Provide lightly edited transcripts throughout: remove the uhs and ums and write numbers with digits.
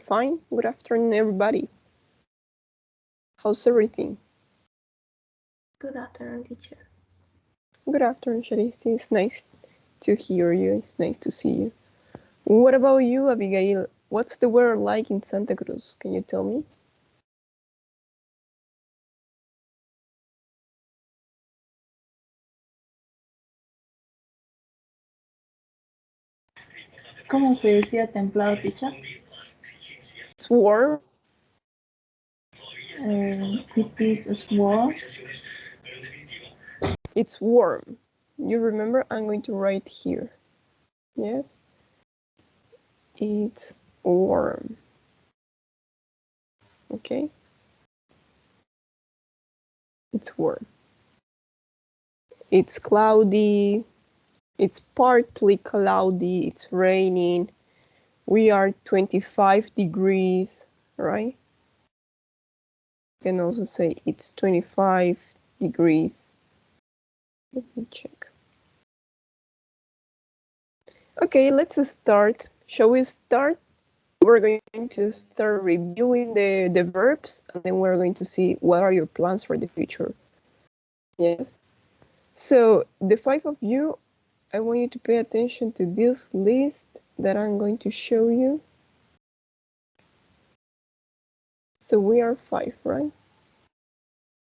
fine. Good afternoon, everybody. How's everything? Good afternoon, teacher. Good afternoon, Charisse. It's nice to hear you. It's nice to see you. What about you, Abigail? What's the weather like in Santa Cruz? Can you tell me? ¿Cómo se decía templado, teacher? It's warm. It is warm. It's warm. You remember? I'm going to write here. Yes. It's warm. Okay. It's warm. It's cloudy. It's partly cloudy. It's raining. We are 25 degrees, right? You can also say it's 25 degrees. Let me check. Okay, let's start. Shall we start? We're going to start reviewing the verbs, and then we're going to see what are your plans for the future. Yes. So the 5 of you, I want you to pay attention to this list that I'm going to show you. So we are 5, right?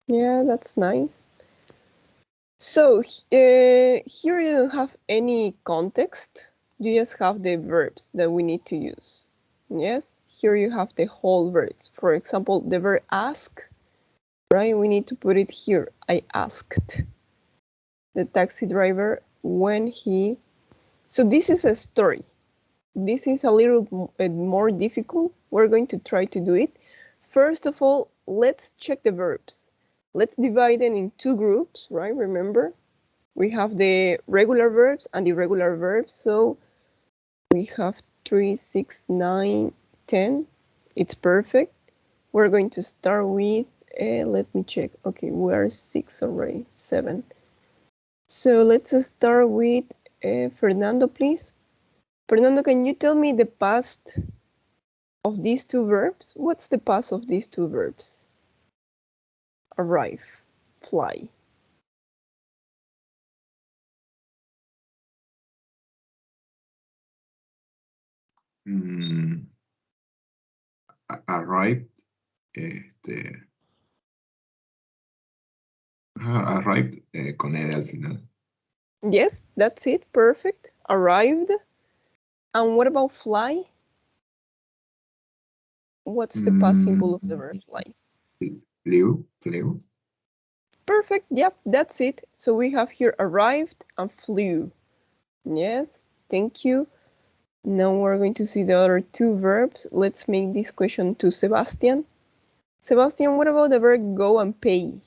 Yeah, that's nice. So here you don't have any context. You just have the verbs that we need to use. Yes, here you have the whole verbs. For example, the verb ask, right? We need to put it here. I asked the taxi driver when he... So this is a story. This is a little more difficult. We're going to try to do it. First of all, let's check the verbs. Let's divide them in 2 groups, right? Remember, we have the regular verbs and irregular verbs. So we have 3, 6, 9, 10. It's perfect. We're going to start with, let me check. Okay, we are 6 already, 7. So let's start with Fernando, please. Fernando, can you tell me the past of these 2 verbs? What's the past of these 2 verbs? Arrive, fly. Arrived. Arrived con ed al final. Yes, that's it. Perfect. Arrived. And what about fly? What's the past simple of the verb fly? Flew. Perfect. Yep, that's it. So we have here arrived and flew. Yes, thank you. Now we're going to see the other 2 verbs. Let's make this question to Sebastian. Sebastian, what about the verb go and pay?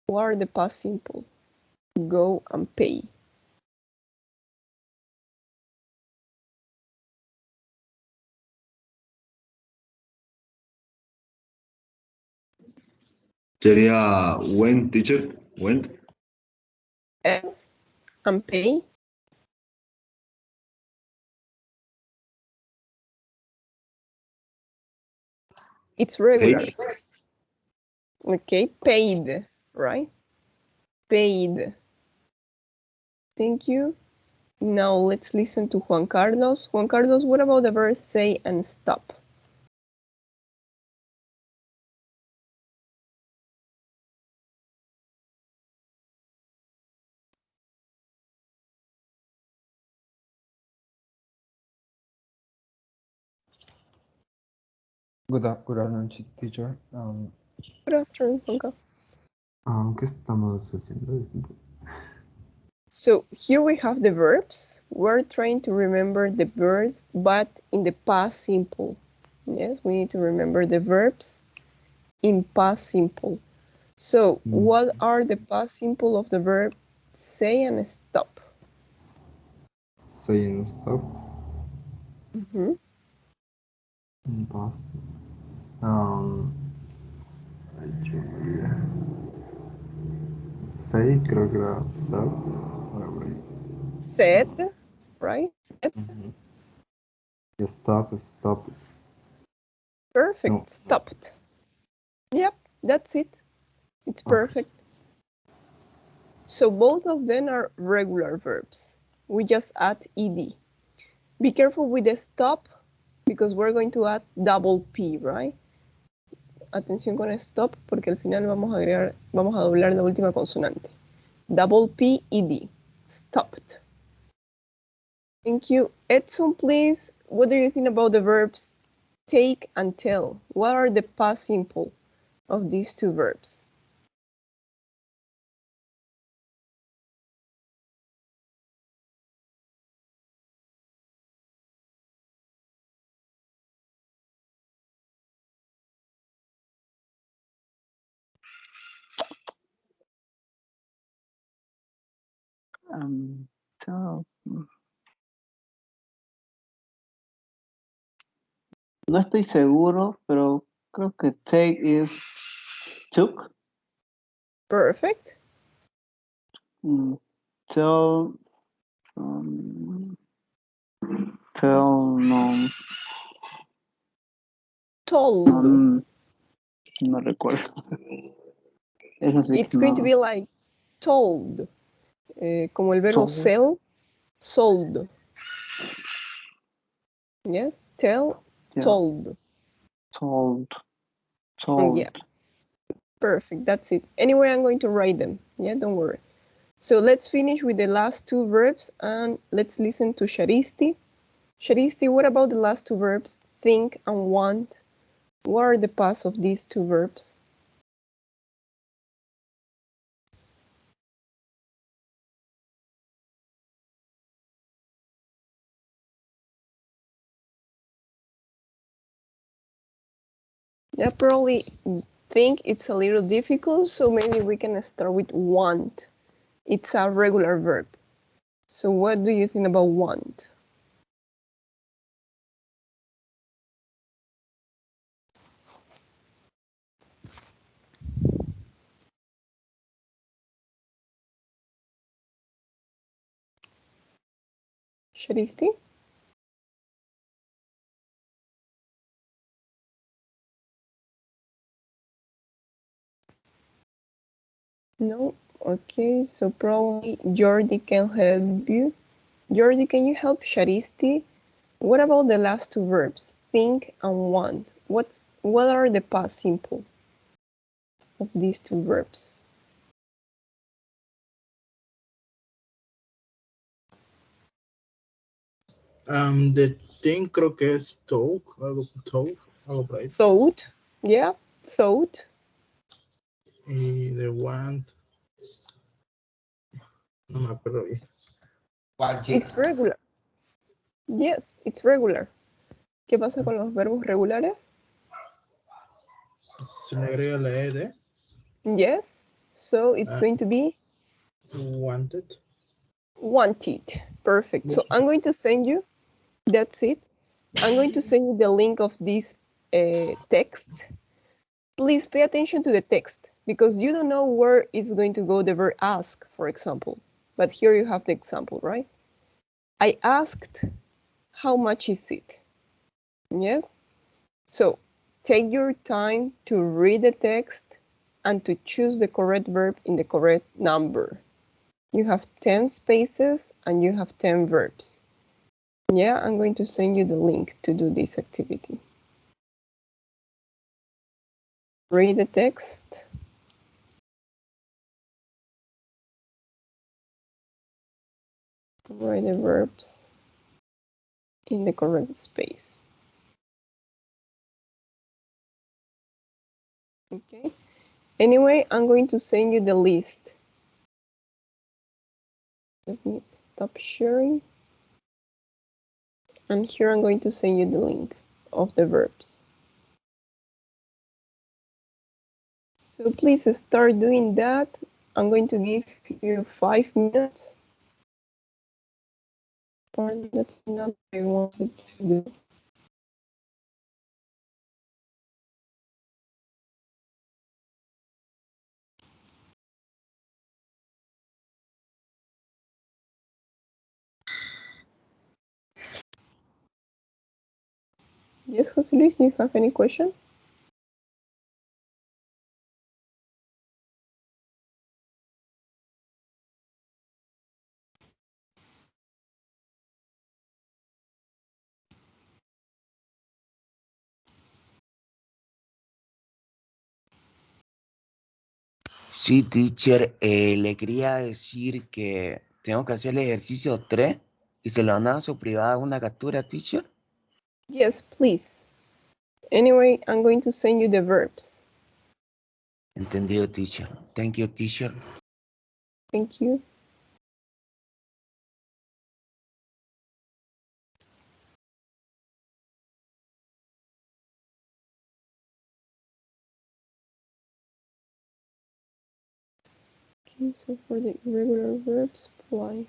What are the past simple? Go and pay. Sería went, teacher. Went. Yes, and pay. It's regular. Paid. Okay, paid, right? Paid. Thank you. Now let's listen to Juan Carlos. Juan Carlos, what about the verb say and stop? Good afternoon, teacher. Good afternoon, Juan Carlos. ¿Qué estamos haciendo? So here we have the verbs. We're trying to remember the verbs, but in the past simple. Yes, we need to remember the verbs in past simple. So what are the past simple of the verb say and stop? Say and stop. Mm-hmm. In past. Say, creo que era said. Said, right? Said. Stop, stop. Perfect, No. stopped. Yep, that's it. It's Okay. perfect. So both of them are regular verbs. We just add ed. Be careful with the stop because we're going to add double P, right? Atención con stop porque al final vamos a doblar la última consonante. Double P, ed. Stopped. Thank you. Edson, please, what do you think about the verbs take and tell? What are the past simple of these two verbs? So, no estoy seguro, pero creo que take is took. Perfect. Tell, tell, no. Told. No recuerdo. Eso sí It's que going to no. be like told. Como el verbo Told. sell, sold. Yes, tell, Yeah. told. Told. Told. Yeah, perfect. That's it. Anyway, I'm going to write them. Yeah, don't worry. So let's finish with the last two verbs and let's listen to Sharisti. Sharisti, what about the last two verbs? Think and want. What are the past of these two verbs? Yeah, probably think it's a little difficult, so maybe we can start with want. It's a regular verb. So what do you think about want? Sharisti? No? Okay, so probably Jordi can help you. Jordi, can you help Sharisti? What about the last two verbs, think and want? What are the past simple of these two verbs? The thing creo que es talk, algo por ahí. Thought, yeah, thought. Y the want, no me acuerdo bien. It's regular. Yes, it's regular. ¿Qué pasa con los verbos regulares? Se le agrega la ed. Yes, so it's going to be Wanted. wanted. Perfect. So I'm going to send you, that's it. I'm going to send you the link of this text. Please pay attention to the text because you don't know where is going to go the verb ask, for example. But here you have the example, right? I asked, how much is it? Yes? So take your time to read the text and to choose the correct verb in the correct number. You have 10 spaces and you have 10 verbs. Yeah, I'm going to send you the link to do this activity. Read the text. Write the verbs in the correct space. Okay. Anyway, I'm going to send you the list. Let me stop sharing. And here I'm going to send you the link of the verbs. So please start doing that. I'm going to give you 5 minutes. Or that's not what I wanted to do. Yes, Jose Luis, do you have any question? Sí, teacher, le quería decir que tengo que hacer el ejercicio 3 y se lo mandan a su privada una captura, teacher. Yes, please. Anyway, I'm going to send you the verbs. Entendido, teacher. Thank you, teacher. Thank you. Okay, so for the irregular verbs, fly.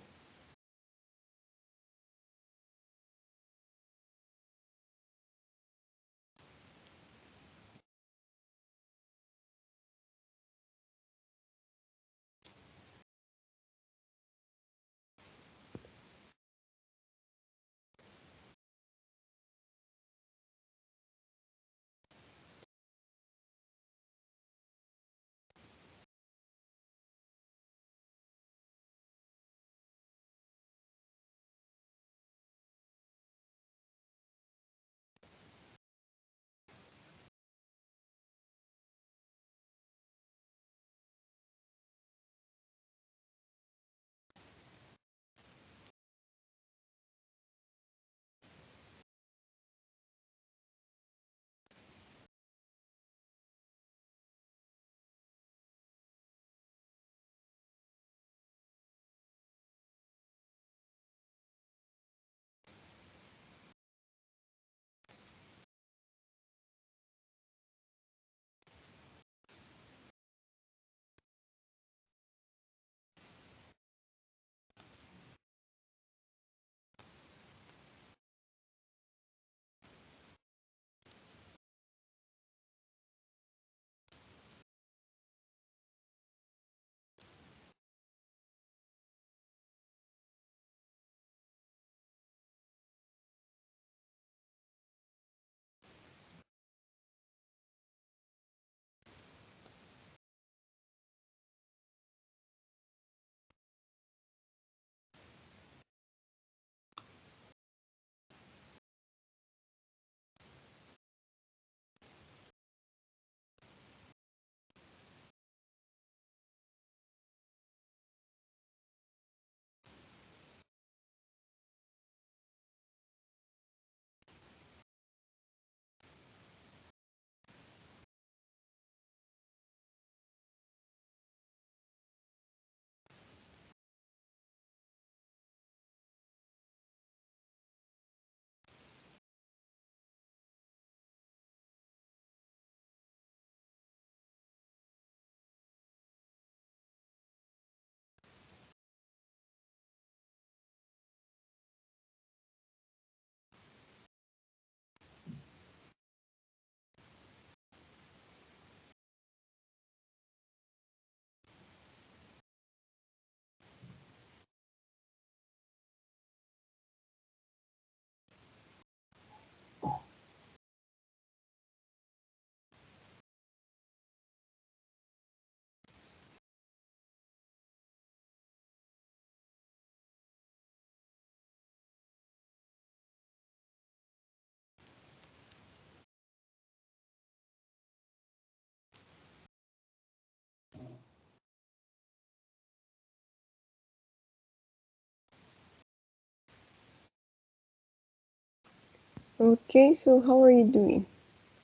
Okay, so how are you doing?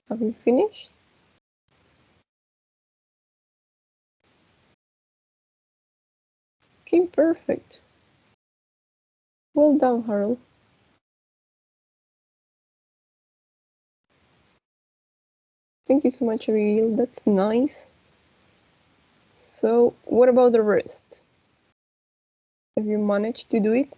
Have you finished? Okay, perfect. Well done, Harold. Thank you so much, Abigail. That's nice. So, what about the rest? Have you managed to do it?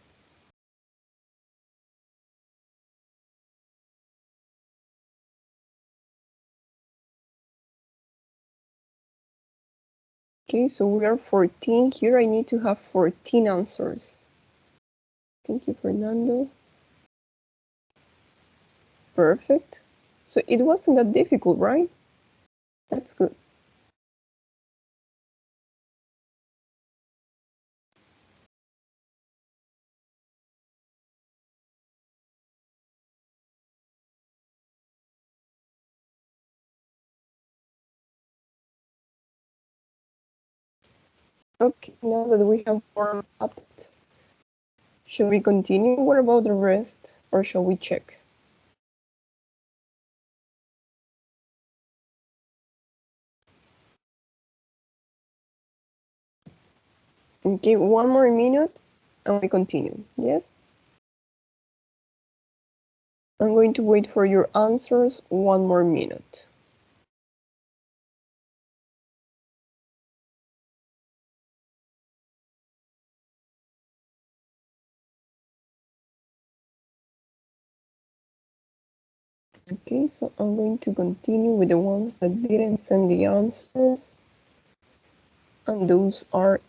Okay, so we are 14. Here I need to have 14 answers. Thank you, Fernando. Perfect. So it wasn't that difficult, right? That's good. Okay, now that we have warmed up, should we continue? What about the rest? Or shall we check? Okay, one more minute and we continue. Yes? I'm going to wait for your answers one more minute. Okay, so I'm going to continue with the ones that didn't send the answers. And those are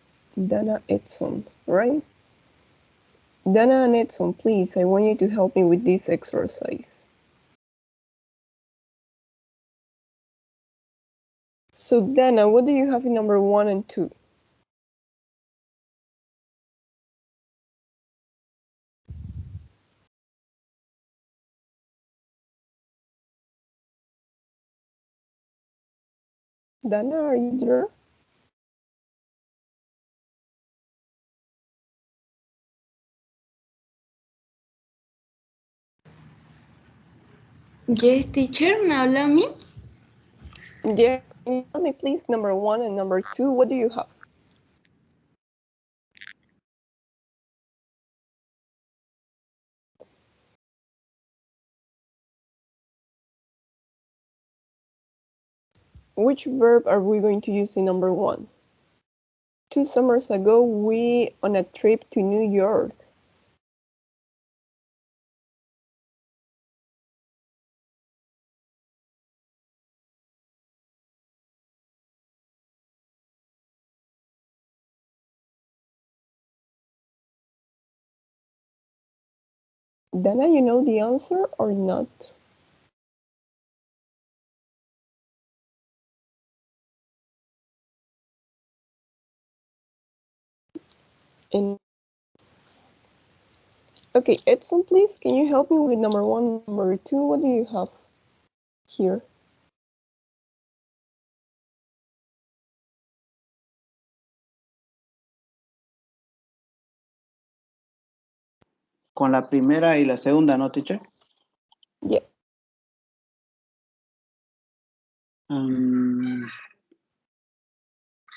Dana Edson, right? Dana and Edson, please, I want you to help me with this exercise. So Dana, what do you have in number 1 and 2? Dana, are you there? Yes, teacher, ¿me habla a mí? Yes, can you tell me please number 1 and number 2, what do you have? Which verb are we going to use in number 1? 2 summers ago, we on a trip to New York. Dana, you know the answer or not? And okay, Edson, please, can you help me with number 1, number 2? What do you have here? Con la primera y la segunda, ¿no, teacher? Yes.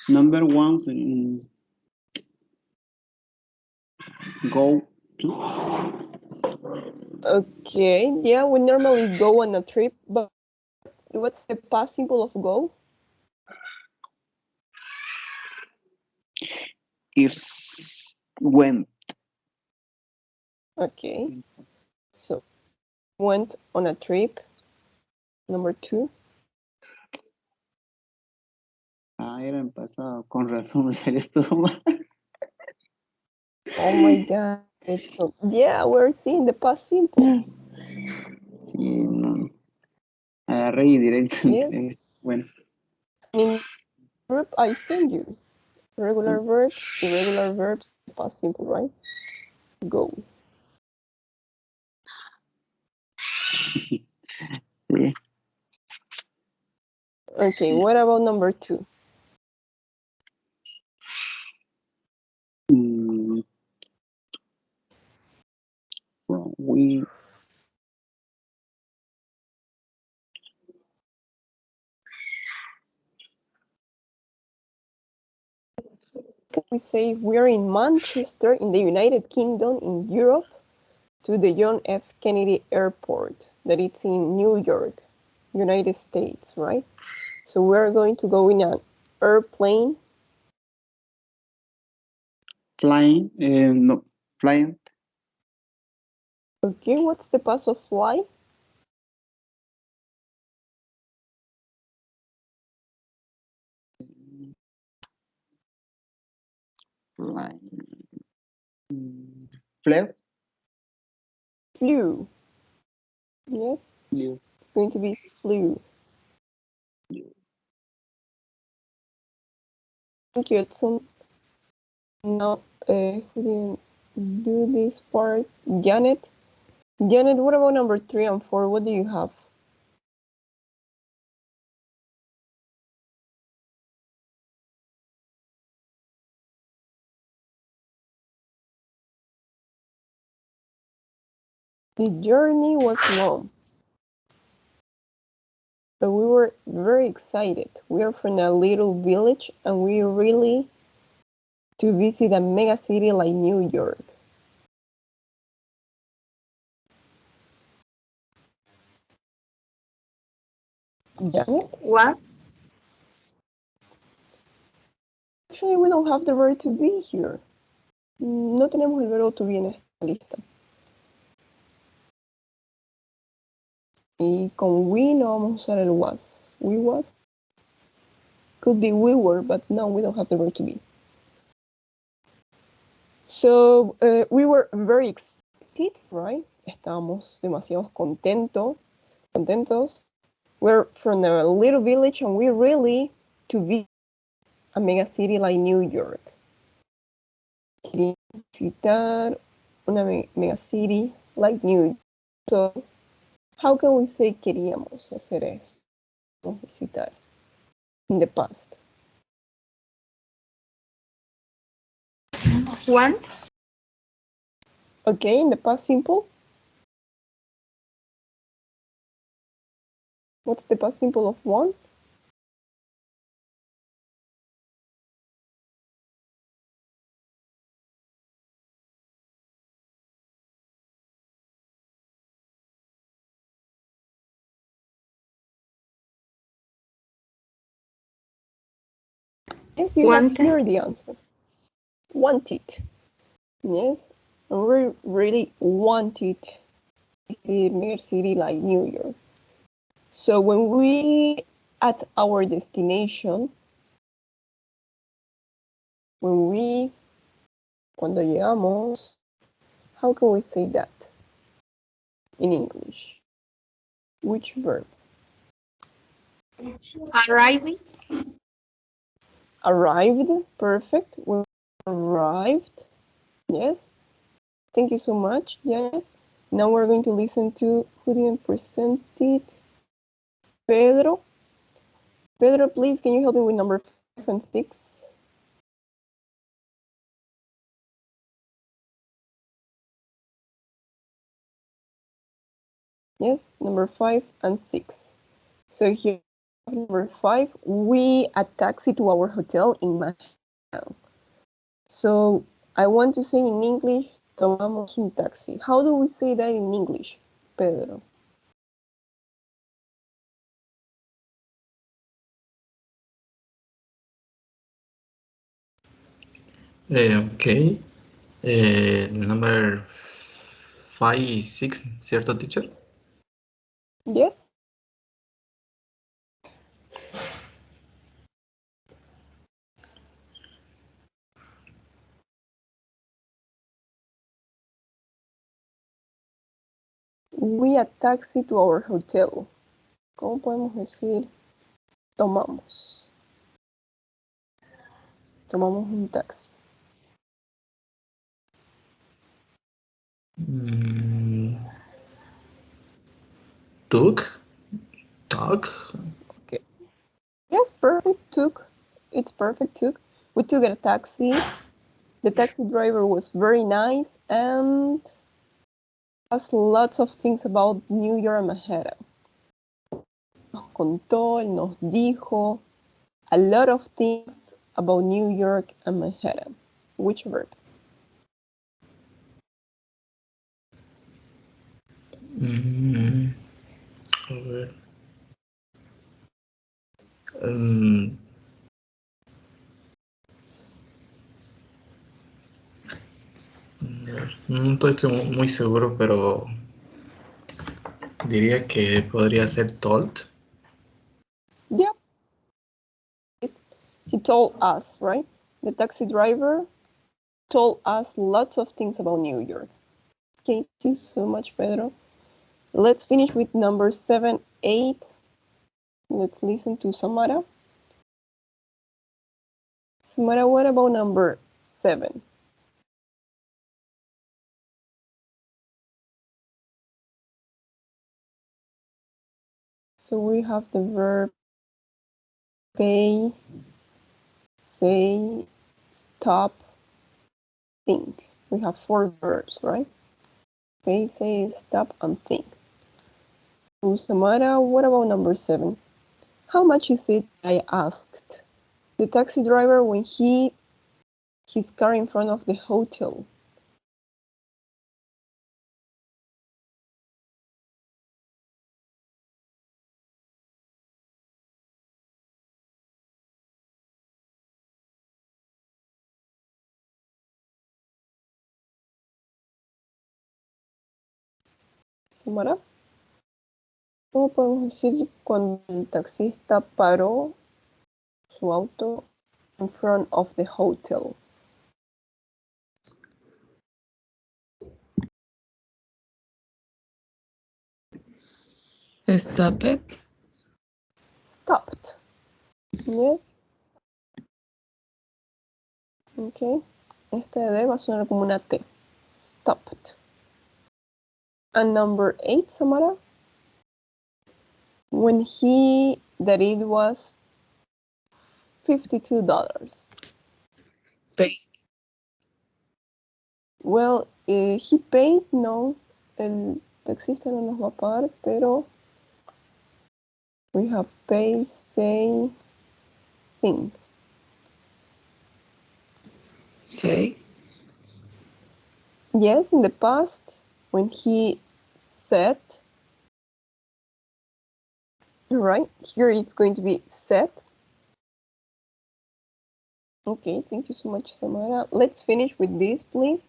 Number 1, go to. Okay, yeah, we normally go on a trip, but what's the past simple of go? Is went. Okay, so went on a trip. Number 2. Era en pasado. Con razón me salió todo mal. Oh my God. Yeah, we're seeing the past simple. Sí, no. Agarré y directo. Yes. Bueno. In verb I send you. Regular verbs, irregular verbs, past simple, right? Go. Sí. Okay, what about number 2? Well, we. We say we're in Manchester, in the United Kingdom, in Europe, to the John F. Kennedy Airport, that it's in New York, United States, right? So we're going to go in an airplane. Flying. No. Flying. Okay, what's the past of fly? Flying. Flew. Flew. Yes, Flew. it's going to be flew. Thank you, Edson. Now, who didn't do this part? Janet. Janet, what about number 3 and 4? What do you have? The journey was long, but we were very excited. We are from a little village and we really to visit a mega city like New York. Janet? What? Actually, we don't have the verb to be here. No tenemos el verbo to be en esta lista. Y con we no vamos a usar el was. We was. Could be we were, but no, we don't have the verb to be. So we were very excited, right? Estábamos demasiado contentos. We're from a little village and we really to visit a mega city like New York. Queríamos visitar una mega city like New York. So, how can we say queríamos hacer esto? Visitar in the past. Want? Okay, in the past simple. What's the past simple of want? Yes, you Wanted. have here the answer. Wanted. Yes, and we really wanted a mega city like New York. So when we at our destination, cuando llegamos, how can we say that in English? Which verb? Arriving. Arrived, perfect. We arrived. Yes. Thank you so much, Janet. Now we're going to listen to who didn't present it. Pedro. Pedro, please, can you help me with number 5 and 6? Yes, number 5 and 6. So here, number 5, we a taxi to our hotel in Manhattan. So I want to say in English, tomamos un taxi. How do we say that in English, Pedro? Okay. Number 5, 6, ¿cierto, teacher? Yes. We a taxi to our hotel. ¿Cómo podemos decir tomamos? Tomamos un taxi. Talk. Okay. Yes, perfect. Took. It's perfect. Took. We took a taxi. The taxi driver was very nice and has lots of things about New York and Manhattan. Nos contó, él nos dijo a lot of things about New York and Manhattan. Which verb? A ver. No estoy muy seguro, pero diría que podría ser told. Yeah. He told us, right? The taxi driver told us lots of things about New York. Thank you so much, Pedro. Let's finish with number 7, 8. Let's listen to Samara. Samara, what about number 7? So we have the verb pay, say, stop, think. We have 4 verbs, right? Pay, say, stop, and think. So Samara, what about number 7? How much is it? I asked the taxi driver when his car in front of the hotel. Samara, ¿cómo podemos decir cuando el taxista paró su auto in front of the hotel? Stop it. Stopped. Yes. Okay. Este D va a sonar como una T. Stopped. And number 8, Samara? When that it was $52. Pay. Well, he paid, no. El taxista no nos va a pagar, pero we have pay, say, think. Say. Yes, in the past, when he said, right, here it's going to be said. Okay, thank you so much, Samara. Let's finish with this, please.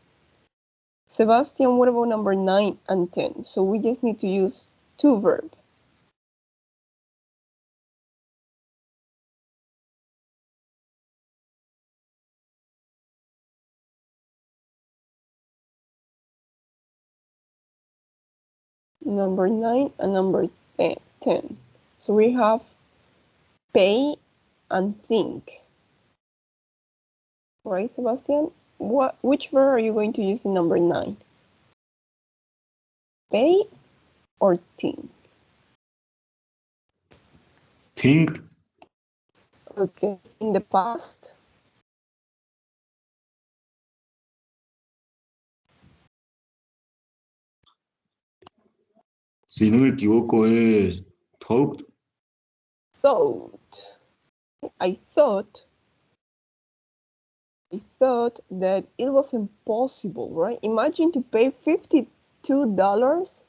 Sebastian, what about number 9 and 10? So we just need to use 2 verbs. Number 9 and number 10. So we have pay and think. Right, Sebastian? Which verb are you going to use in number 9? Pay or think? Think. Okay, in the past. Si no me equivoco es talked. Thought. I thought that it was impossible, right? Imagine to pay $52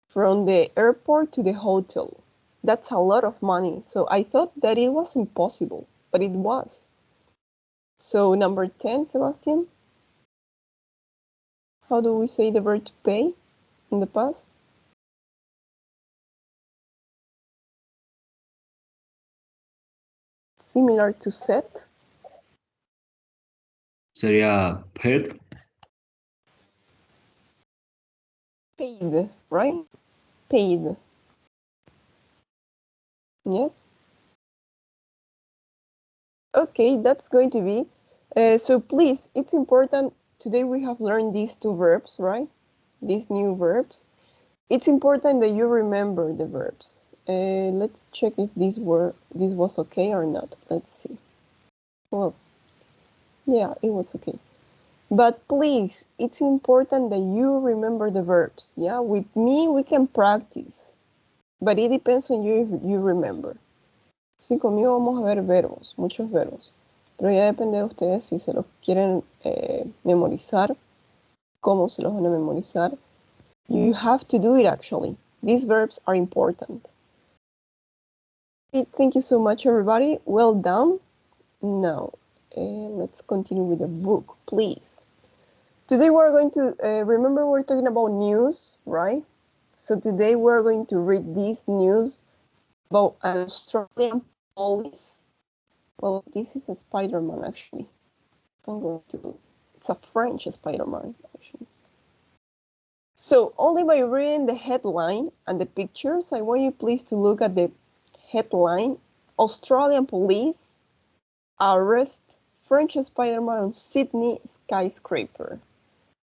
from the airport to the hotel. That's a lot of money. So I thought that it was impossible, but it was. So number 10, Sebastian, how do we say the verb to pay in the past? Similar to set. Sería paid. Paid, right? Paid. Yes. Okay, that's going to be. So please, it's important. Today we have learned these 2 verbs, right? These new verbs. It's important that you remember the verbs. Let's check if this was okay or not. Let's see. Well, yeah, it was okay. But please, it's important that you remember the verbs. Yeah, with me we can practice, but it depends on you if you remember. Sí, conmigo vamos a ver verbos, muchos verbos, pero ya depende de ustedes si se los quieren memorizar, cómo se los van a memorizar. You have to do it actually. These verbs are important. Okay, thank you so much, everybody. Well done. Now, let's continue with the book, please. Today we're going to, remember we're talking about news, right? So today we're going to read this news about an Australian police. Well, this is a Spider-Man, actually. It's a French Spider-Man, actually. So only by reading the headline and the pictures, I want you please to look at the headline. Australian police arrest French Spider-Man on Sydney skyscraper.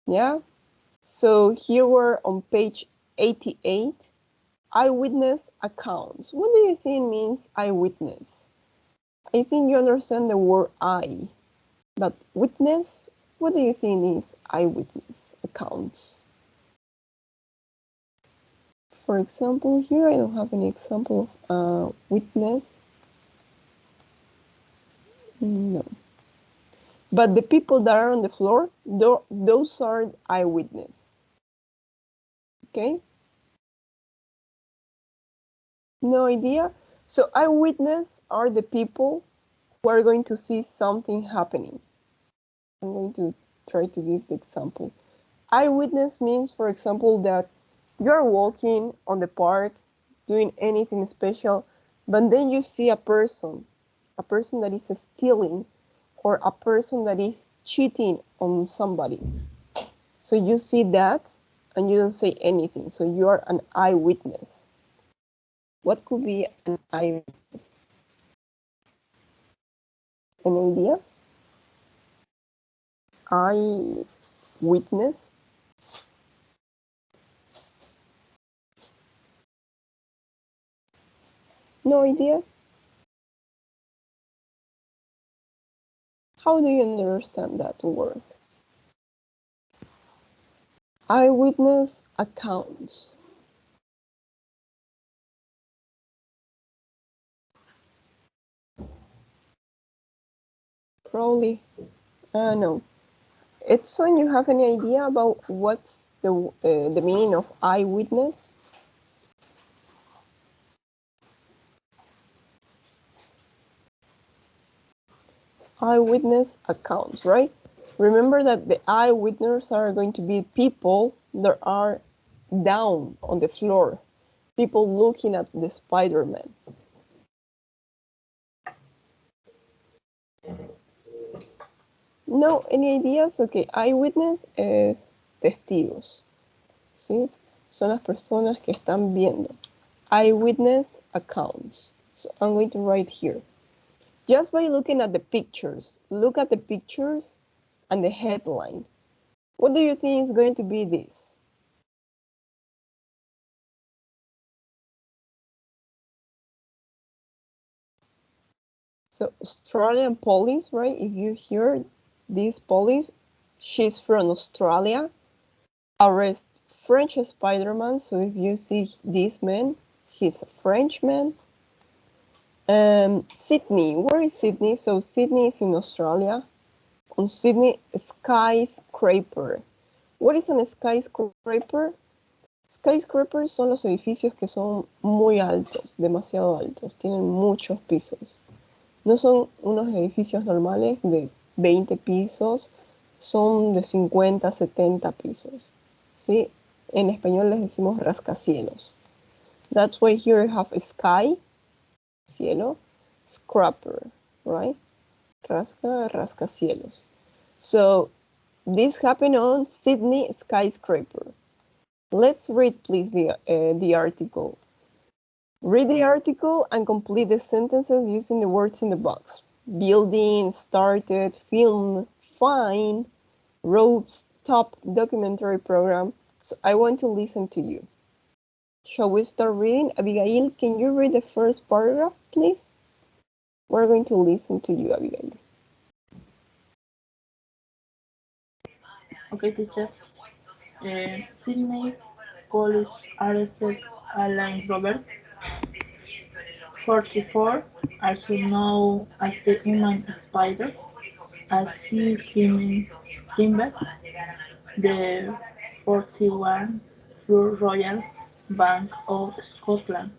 Yeah, so here we're on page 88, eyewitness accounts. What do you think means eyewitness? I think you understand the word eye, but witness, what do you think is eyewitness accounts? For example, here I don't have any example of witness. No. But the people that are on the floor, those are eyewitness. Okay? No idea? So eyewitness are the people who are going to see something happening. I'm going to try to give the example. Eyewitness means, for example, that you're walking on the park, doing anything special, but then you see a person that is stealing, or a person that is cheating on somebody. So you see that and you don't say anything. So you are an eyewitness. What could be an eyewitness? Any ideas? Eyewitness? No ideas? How do you understand that word? Eyewitness accounts. Probably, no. Edson, you have any idea about what's the meaning of eyewitness? Eyewitness accounts, right? Remember that the eyewitnesses are going to be people that are down on the floor, people looking at the Spider-Man. No, any ideas? Okay, eyewitness es testigos, ¿sí? Son las personas que están viendo. Eyewitness accounts. So I'm going to write here. Just by looking at the pictures, look at the pictures and the headline. What do you think is going to be this? So Australian police, right? If you hear this police, she's from Australia, arrest French Spider-Man. So if you see this man, he's a Frenchman. Sydney, where is Sydney? So Sydney is in Australia. On Sydney, skyscraper. What is a skyscraper? Skyscrapers son los edificios que son muy altos, demasiado altos, tienen muchos pisos. No son unos edificios normales de 20 pisos, son de 50, 70 pisos. ¿Sí? En español les decimos rascacielos. That's why here you have sky, cielo, scraper, right? Rascacielos. So this happened on Sydney skyscraper. Let's read, please, the article. Read the article and complete the sentences using the words in the box. Building, started, film, fine, ropes, top, documentary program. So I want to listen to you. Shall we start reading? Abigail, can you read the first paragraph, please? We're going to listen to you, Abigail. Okay, teacher. Sydney police arrested Alan Roberts, 44, also known as the Human Spider, as he climbed the 41 Royal Bank of Scotland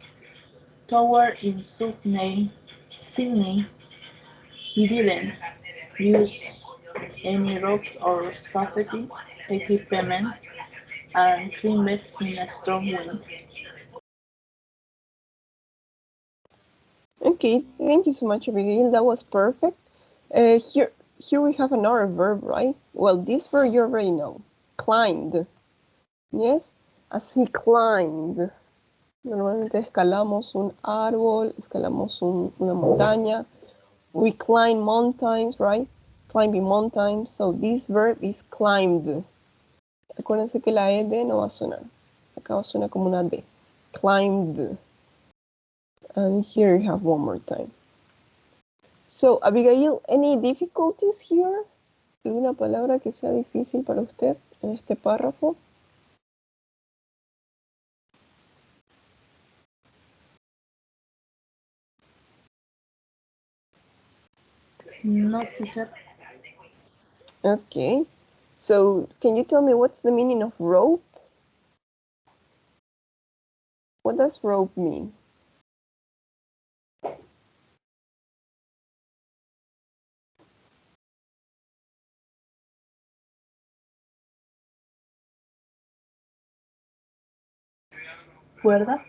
Tower in Sydney. He didn't use any ropes or safety equipment and climbed in a strong wind. Okay, thank you so much, Abigail. That was perfect. Here we have another verb, right? Well, this verb you already know. Climbed. Yes, as he climbed. Normalmente escalamos un árbol, escalamos una montaña. We climb mountains, right? Climbing mountains. So this verb is climbed. Acuérdense que la ED no va a sonar. Acá va a sonar como una D. Climbed. And here you have one more time. So, Abigail, any difficulties here? ¿Alguna palabra que sea difícil para usted en este párrafo? No, teacher. Okay. So, can you tell me what's the meaning of rope? What does rope mean? ¿Cuerdas?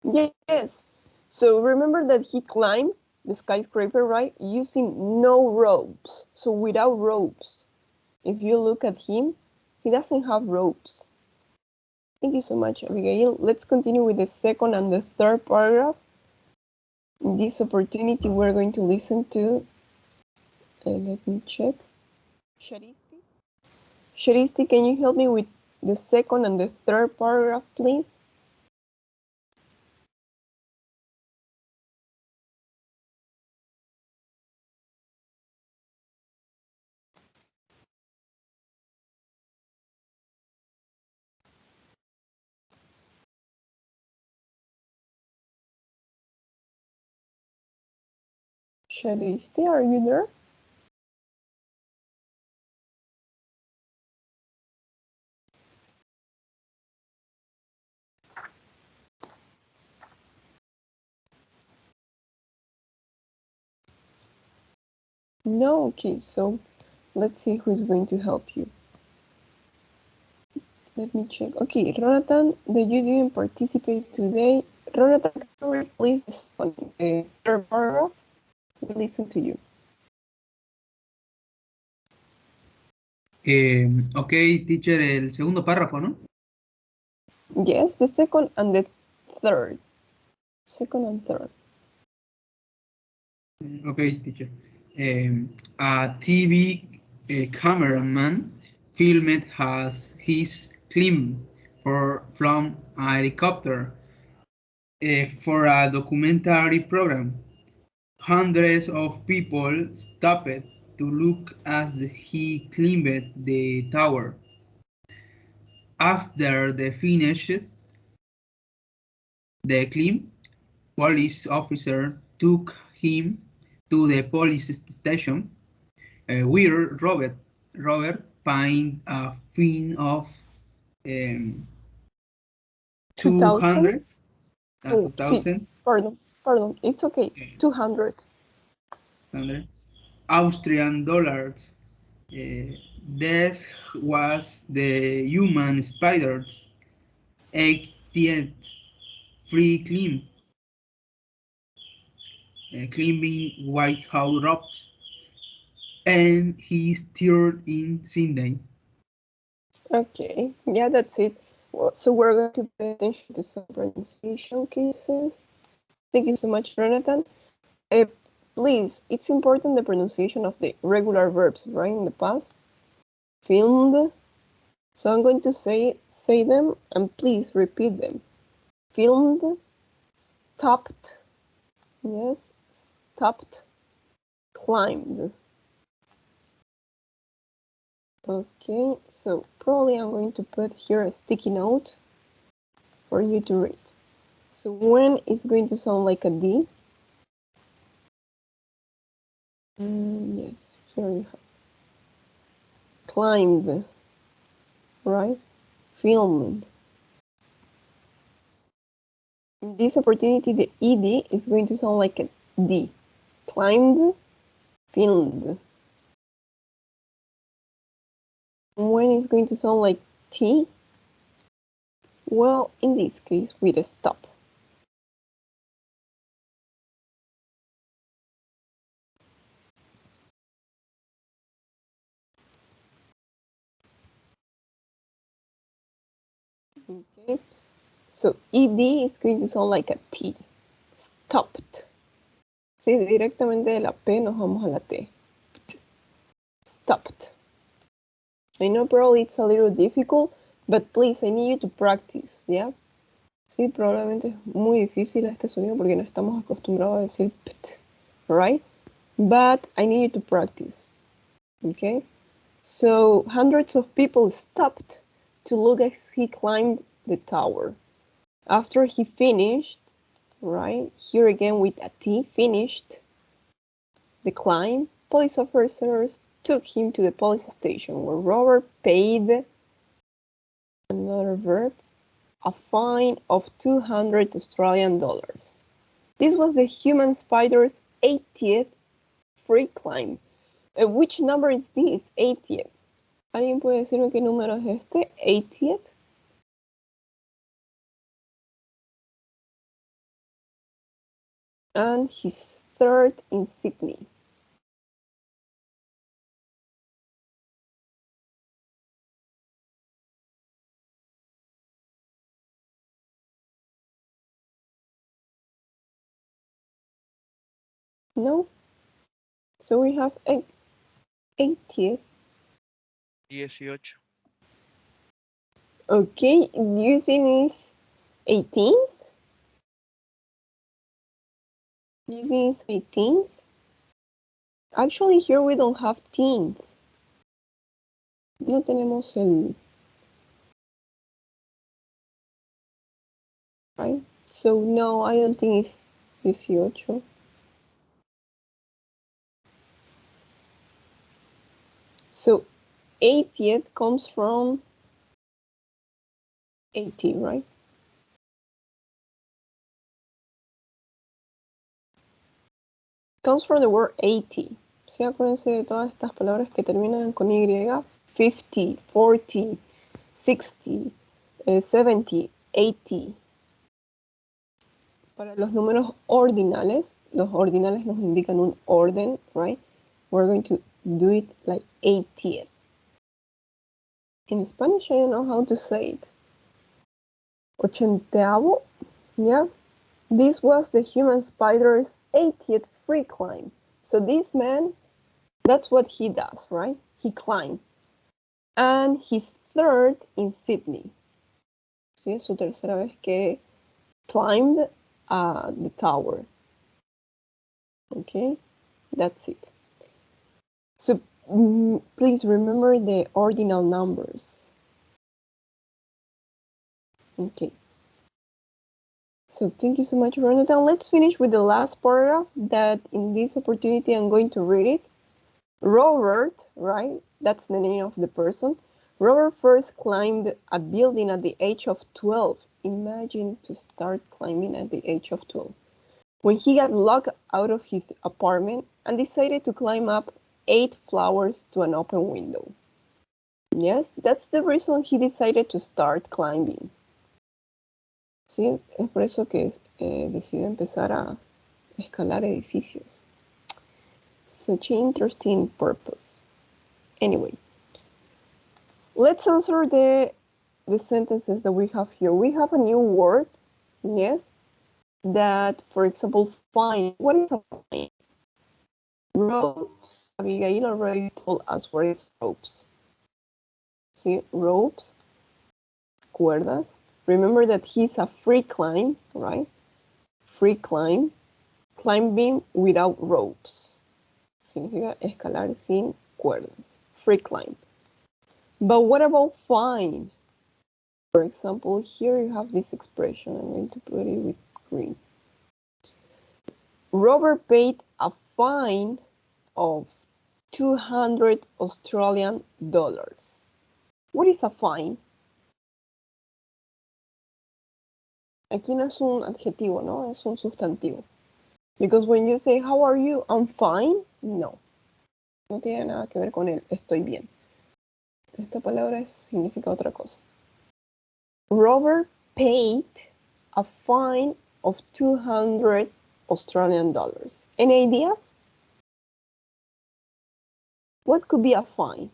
Yes. So remember that he climbed the skyscraper, right? Using no ropes. So without ropes. If you look at him, he doesn't have ropes. Thank you so much, Abigail. Let's continue with the second and the third paragraph. In this opportunity, we're going to listen to, let me check. Sharisti? Sharisti, can you help me with the second and the third paragraph, please? Sharisti, are you there? No? Okay, so let's see who's going to help you. Let me check. Okay, Ronatan, that you didn't participate today. Ronatan, can you read please the third paragraph? We listen to you. Ok, teacher, el segundo párrafo, ¿no? Yes, the second and the third. Second and third. Ok, teacher. A TV cameraman filmed has his climb from a helicopter for a documentary program. Hundreds of people stopped to look as he climbed the tower. After they finished the climb, police officer took him to the police station, where Robert paid a fine of 200. 2000? Pardon, it's okay. 200. Austrian dollars. This was the human spider's 80th free climb, climbing White House ropes, and he steered in Sydney. Okay, yeah, that's it. Well, so we're going to pay attention to some pronunciation cases. Thank you so much, Jonathan. Please, it's important the pronunciation of the regular verbs, right, in the past. Filmed. So I'm going to say them, and please repeat them. Filmed, stopped, yes, stopped, climbed. Okay, so probably I'm going to put here a sticky note for you to read. So when is going to sound like a D? Yes, here you have. Climbed, right? Filmed. In this opportunity, the ED is going to sound like a D. Climbed, filmed. When is going to sound like T? Well, in this case, with a stop. So ED is going to sound like a T. Stopped. Sí, directamente de la P nos vamos a la T. Stopped. I know probably it's a little difficult, but please, I need you to practice, ¿ya? Sí, probablemente es muy difícil este sonido porque no estamos acostumbrados a decir pt, right? But I need you to practice, okay? So hundreds of people stopped to look as he climbed the tower. After he finished, right, here again with a T, finished the climb, police officers took him to the police station where Robert paid, another verb, a fine of 200 Australian dollars. This was the human spider's 80th free climb. Which number is this? 80th. ¿Alguien puede decirme qué número es este? 80th. And his third in Sydney. No? So we have 80th. 18. Okay, do you think it's 18? Do you think it's 18? Actually, here we don't have teenth. No tenemos el... Right? So no, I don't think it's 18. So 80th comes from 80, right? Comes from the word 80. ¿Sí? Acuérdense de todas estas palabras que terminan con Y. 50, 40, 60, 70, 80. Para los números ordinales, los ordinales nos indican un orden, right? We're going to do it like 80th. In Spanish, I don't know how to say it. Ochenteavo, yeah. This was the human spider's 80th free climb. So this man, that's what he does, right? He climbed. And his third in Sydney. Sí, es su tercera vez que climbed the tower. Okay, that's it. So please remember the ordinal numbers. Okay. So thank you so much, Renata. Let's finish with the last paragraph that in this opportunity I'm going to read it. Robert, right? That's the name of the person. Robert first climbed a building at the age of 12. Imagine to start climbing at the age of 12. When he got locked out of his apartment and decided to climb up 8 floors to an open window. Yes, that's the reason he decided to start climbing. Sí, es por eso que decide empezar a escalar edificios. Such an interesting purpose. Anyway, let's answer the sentences that we have here. We have a new word, yes, that, for example, fine. What is a fine? Ropes. Abigail already told us what is ropes. See, ropes, cuerdas. Remember that he's a free climb, right? Free climb, climbing without ropes. Significa escalar sin cuerdas. Free climb. But what about fine? For example, here you have this expression. I'm going to put it with green. Robert paid a fine of 200 Australian dollars. What is a fine? Aquí no es un adjetivo, ¿no? Es un sustantivo. Because when you say, how are you? I'm fine. No. No tiene nada que ver con el estoy bien. Esta palabra significa otra cosa. Robert paid a fine of 200 Australian dollars. Any ideas? What could be a fine?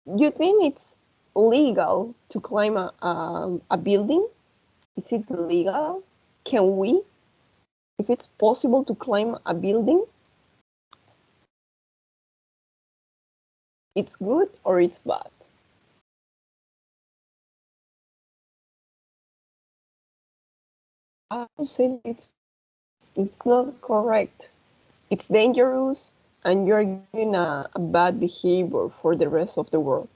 You think it's legal to climb a building? Is it legal? Can we? If it's possible to climb a building, it's good or it's bad? I would say it's not correct. It's dangerous and you're giving a bad behavior for the rest of the world.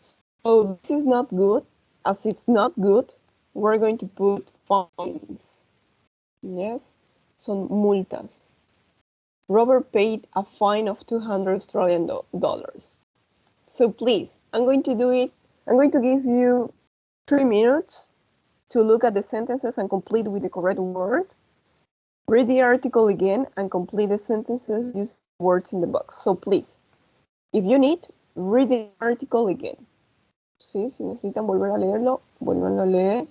So this is not good. As it's not good, we're going to put fines. Yes, son multas. Robert paid a fine of 200 Australian dollars. So please, I'm going to do it. I'm going to give you 3 minutes to look at the sentences and complete with the correct word. Read the article again and complete the sentences using words in the box. So please, if you need, read the article again. ¿Sí? Si necesitan volver a leerlo, vuelvan a leer.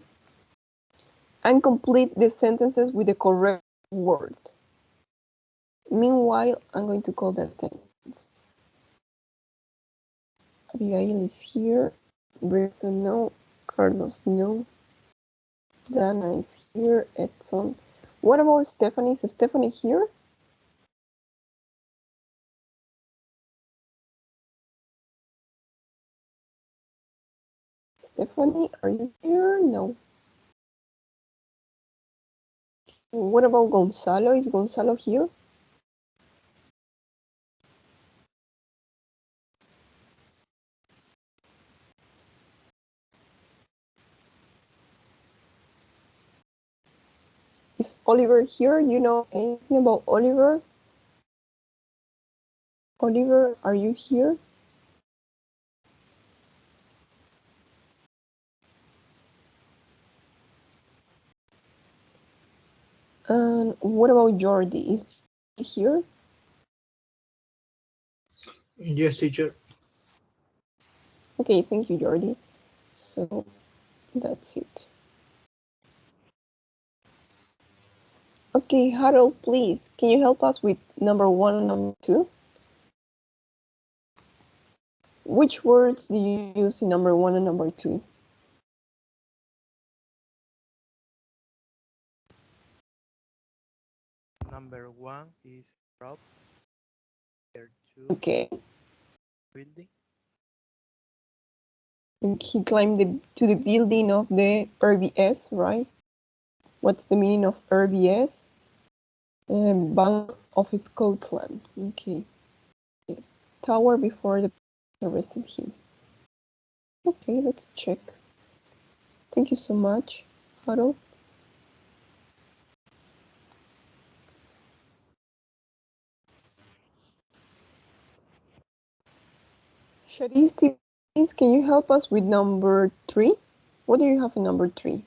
And complete the sentences with the correct word. Meanwhile, I'm going to call the attendance. Abigail is here. Brisa, no. Carlos, no. Dana is here. Edson. What about Stephanie? Is Stephanie here? Stephanie, are you here? No. What about Gonzalo? Is Gonzalo here? Is Oliver here? You know anything about Oliver? Oliver, are you here? And what about Jordi? Is he here? Yes, teacher. Okay, thank you, Jordi. So that's it. Okay, Harold, please, can you help us with number 1 and number 2? Which words do you use in number 1 and number 2? Number 1 is props. Number 2, Okay. building. He climbed to the building of the RBS, right? What's the meaning of RBS? Bank of Scotland. Okay. Yes. Tower before the arrested him. Okay, let's check. Thank you so much, Harold. Sharisti, please, can you help us with number 3? What do you have in number 3?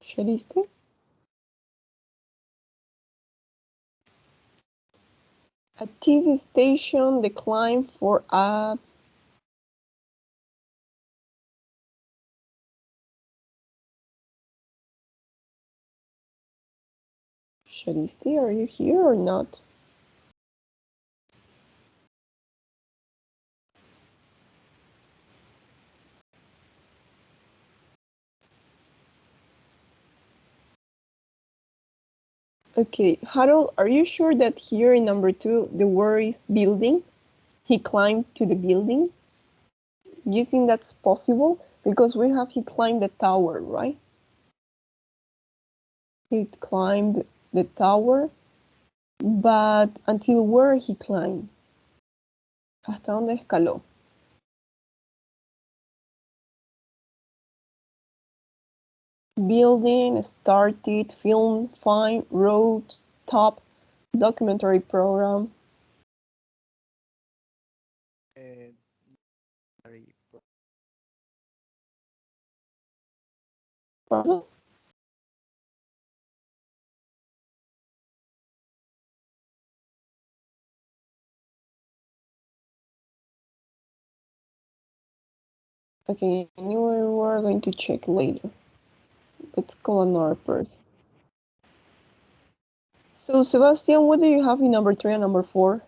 Sharisti? A TV station declined for a Sharisti, are you here or not? Okay, Harold, are you sure that here in number 2 the word is building? He climbed to the building? Do you think that's possible? Because we have he climbed the tower, right? He climbed the tower, but until where he climbed? ¿Hasta dónde escaló? Building, started, film, find, ropes, top, documentary program. Pardon? Okay, anyway, we're going to check later. Let's call another person. So, Sebastian, what do you have in number 3 and number 4?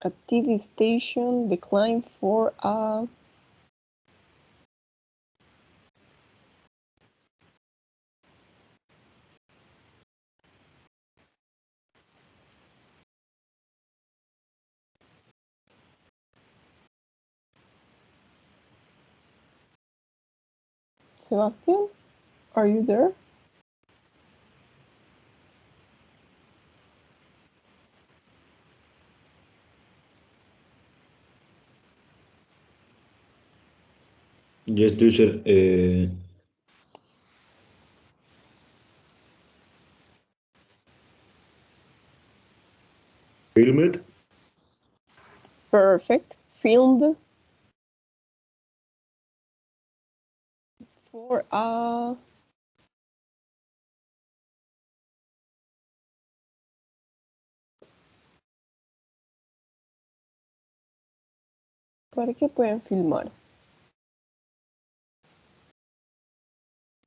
A TV station declined for a... Sebastian, are you there? Yes, teacher. Filmed. Perfect. Filmed for a... ¿Para qué pueden filmar?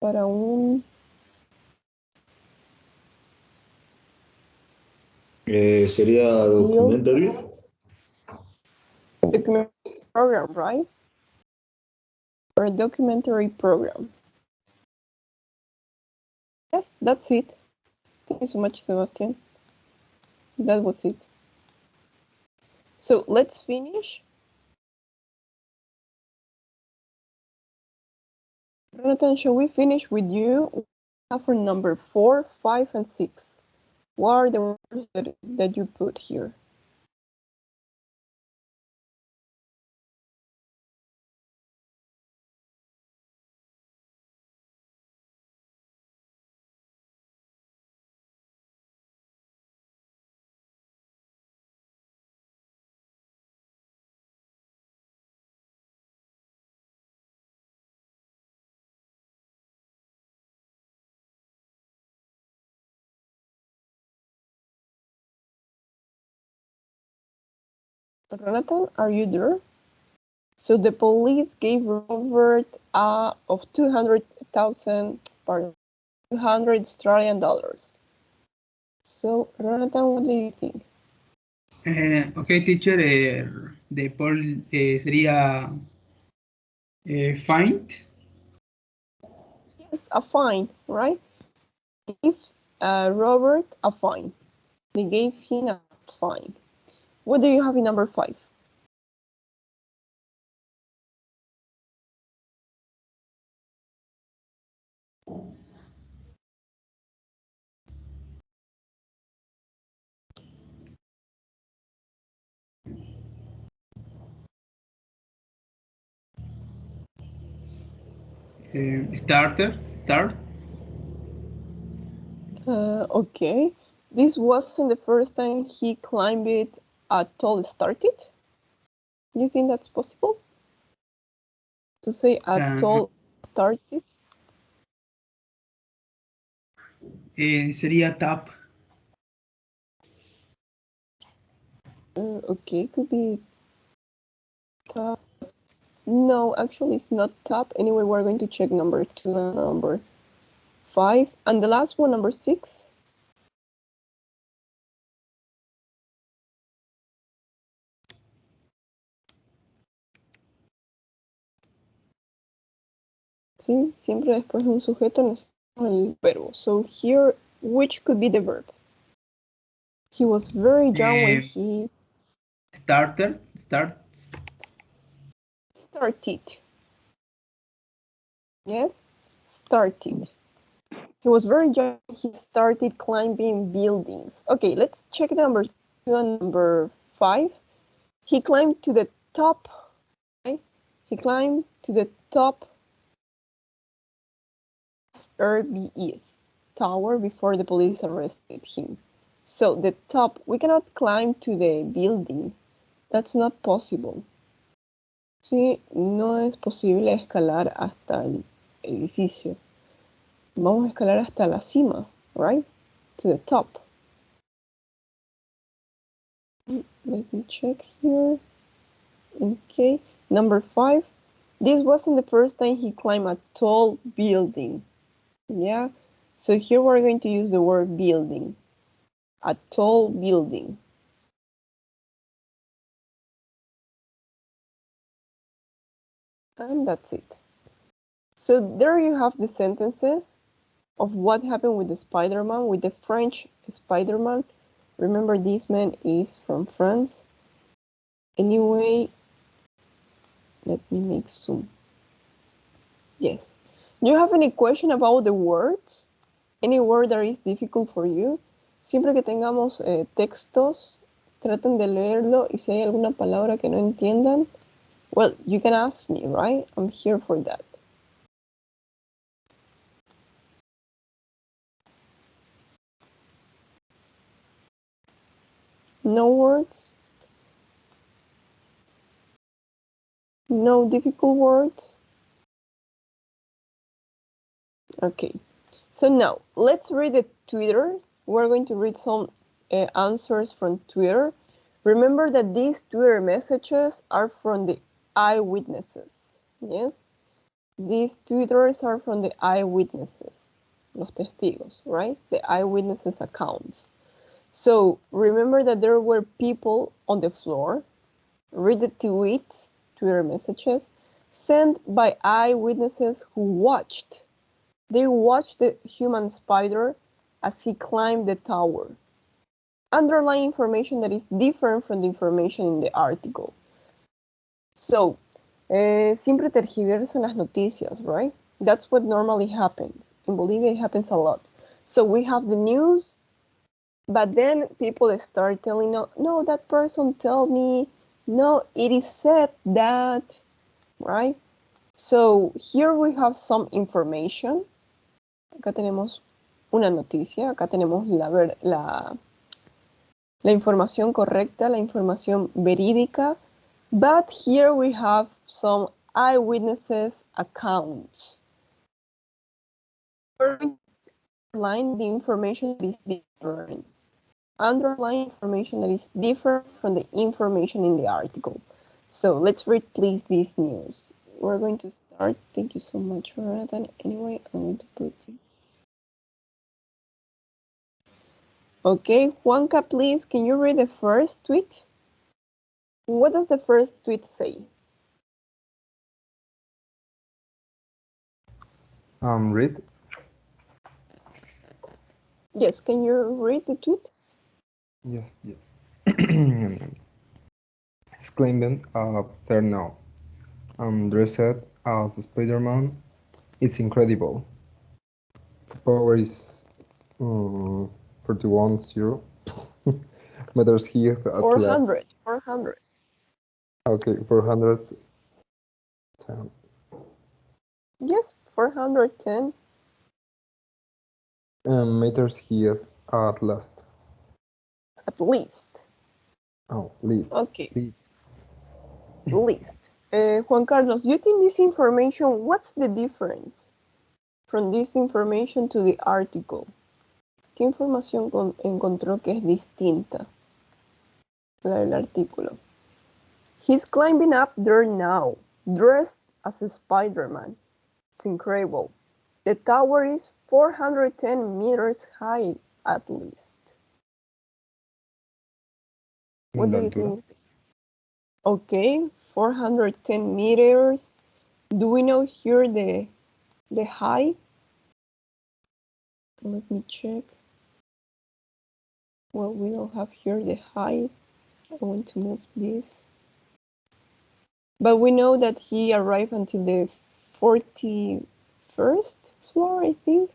Para un... Sería documentary. Documentary program, right? Or a documentary program. Yes, that's it. Thank you so much, Sebastian. That was it. So let's finish. Jonathan, shall we finish with you for number 4, 5, and 6? What are the words that you put here? Jonathan, are you there? So the police gave Robert of 200,000, pardon, 200 Australian dollars. So, Jonathan, what do you think? Okay, teacher, the poll sería find. Yes, a fine, right? Give Robert a fine. They gave him a fine. What do you have in number 5? Start. Okay. This wasn't the first time he climbed it a tall started. Do you think that's possible? To say a tall started? Sería tap. Okay, could be top. No, actually it's not top. Anyway, we're going to check number 2 and number 5. And the last one, number 6. Sí, siempre después de un sujeto necesitamos el verbo. So here, which could be the verb? He was very young when he Started. Yes, started. He was very young. He started climbing buildings. Okay, let's check number 2 and number 5. He climbed to the top. Okay? He climbed to the top RBE's tower before the police arrested him. So the top, we cannot climb to the building. That's not possible. Sí, no es posible escalar hasta el edificio. Vamos a escalar hasta la cima, right? To the top. Let me check here. Okay, number 5. This wasn't the first time he climbed a tall building. Yeah, so here we're going to use the word building. A tall building. And that's it. So there you have the sentences of what happened with the Spider-Man, with the French Spider-Man. Remember, this man is from France. Anyway, let me make zoom. Yes. Do you have any question about the words? Any word that is difficult for you? Siempre que tengamos textos, traten de leerlo y si hay alguna palabra que no entiendan, well, you can ask me, right? I'm here for that. No words? No difficult words? Okay, so now let's read the Twitter. We're going to read some answers from Twitter. Remember that these Twitter messages are from the eyewitnesses. Yes, these Twitters are from the eyewitnesses, los testigos, right? The eyewitnesses accounts. So remember that there were people on the floor. Read the tweets, Twitter messages, sent by eyewitnesses who watched. They watched the human spider as he climbed the tower. Underline information that is different from the information in the article. So, siempre tergiversan las noticias, right? That's what normally happens. In Bolivia, it happens a lot. So we have the news, but then people start telling, no, that person told me, no, it is said that, right? So here we have some information. Acá tenemos una noticia, acá tenemos la información correcta, la información verídica, but here we have some eyewitnesses accounts. Underline the information that is different. Underline information that is different from the information in the article. So let's read, please, this news. We're going to start. Thank you so much, Jonathan. Anyway, I'm going to put it. Okay, Juanca, please, can you read the first tweet? What does the first tweet say? Read. Yes, can you read the tweet? Yes. Exclaimed there now. Dressed as Spider-Man. It's incredible. The power is 41.0 meters here at 400, last. 400. Okay, 410. Yes, 410. Meters here at last. At least. Oh, least. Okay. Least. Juan Carlos, you think this information, what's the difference from this information to the article? ¿Qué información encontró que es distinta la del artículo? He's climbing up there now, dressed as a Spider-Man. It's incredible. The tower is 410 meters high, at least. What do you think? Okay, 410 meters. Do we know here the height? Let me check. Well, we don't have here the height. I want to move this. But we know that he arrived until the 41st floor, I think.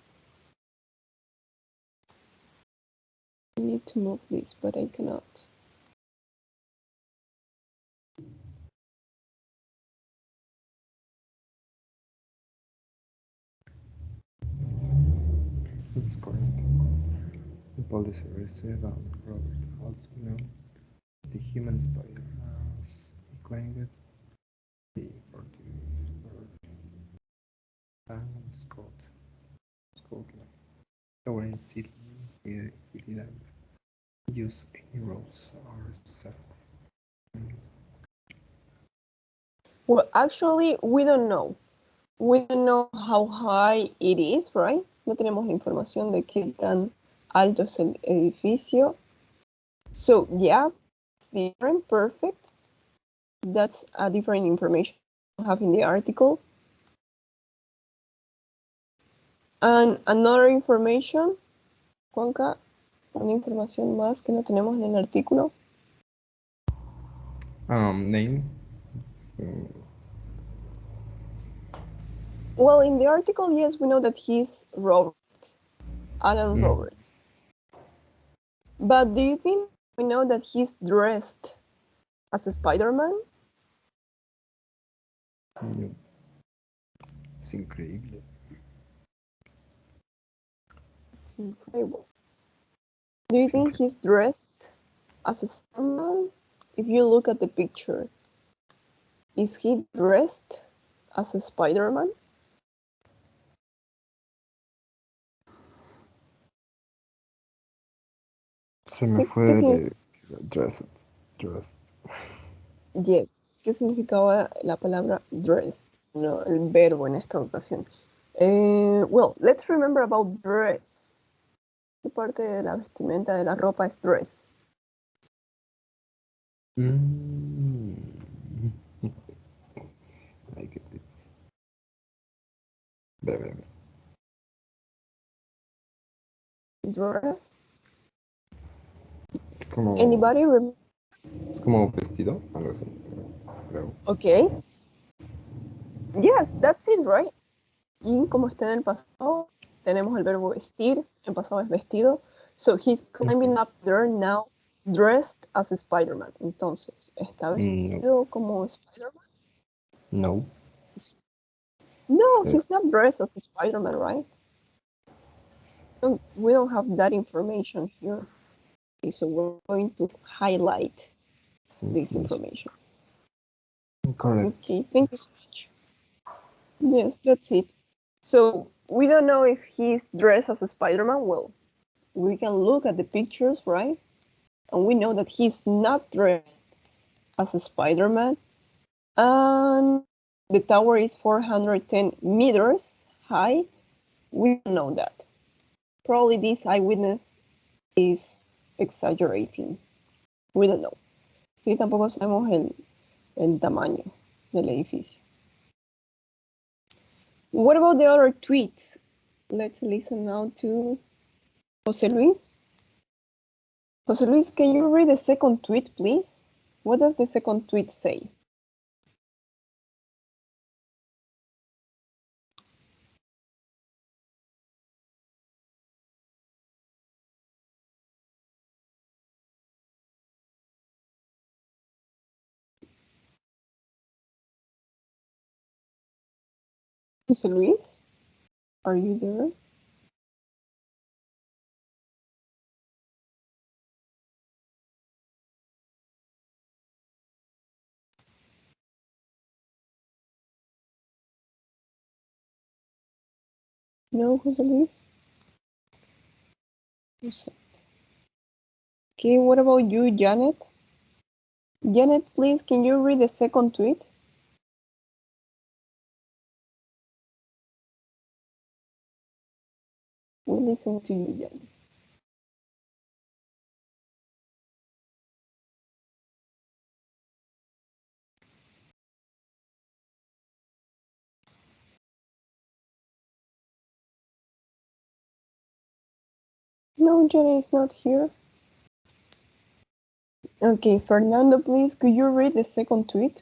I need to move this, but I cannot. It's correct. The police arrested Robert Altman, the human spider, as he claimed it. The Scotland. Lawrence Sydney, Gilliland. Use any roads or safety. Well, actually, we don't know. We don't know how high it is, right? No tenemos la información de qué tan alto es el edificio. So, yeah, it's different, perfect. That's a different information we have in the article. And another information, Juanca, una información más que no tenemos en el artículo. Name. Well, in the article, yes, we know that he's Robert, Alan Robert. But do you think we know that he's dressed as a Spider-Man? No. Es increíble. It's incredible. Do you think he's dressed as a Spider-Man? If you look at the picture, is he dressed as a Spider-Man? Se me fue de dressed. Yes. ¿Qué significaba la palabra dressed? No, el verbo en esta ocasión. Well, let's remember about dress. ¿Qué parte de la vestimenta de la ropa es dress? Ay, qué triste. Ve. Dress. Es como. Anybody remember? Es como vestido, algo así. Creo. Okay. Yes, that's it, right? Y como está en el pasado, tenemos el verbo vestir. En pasado es vestido. So he's climbing up there now, dressed as a Spider-Man. Entonces, ¿está vestido como Spider-Man? No. No, he's not dressed as a Spider-Man, right? No, we don't have that information here. Okay, so we're going to highlight this information. Correct. Okay, thank you so much. Yes, that's it. So we don't know if he's dressed as a Spider-Man. Well, we can look at the pictures, right? And we know that he's not dressed as a Spider-Man. And the tower is 410 meters high. We don't know that. Probably this eyewitness is exaggerating. We don't know. Sí, tampoco sabemos el tamaño del edificio. What about the other tweets? Let's listen now to Jose Luis. Jose Luis, can you read the second tweet, please? What does the second tweet say? Jose Luis, are you there? No, Jose Luis? Okay, what about you, Janet? Janet, please, can you read the second tweet? We listen to you, Janet. No, Janet is not here. Okay, Fernando, please, could you read the second tweet?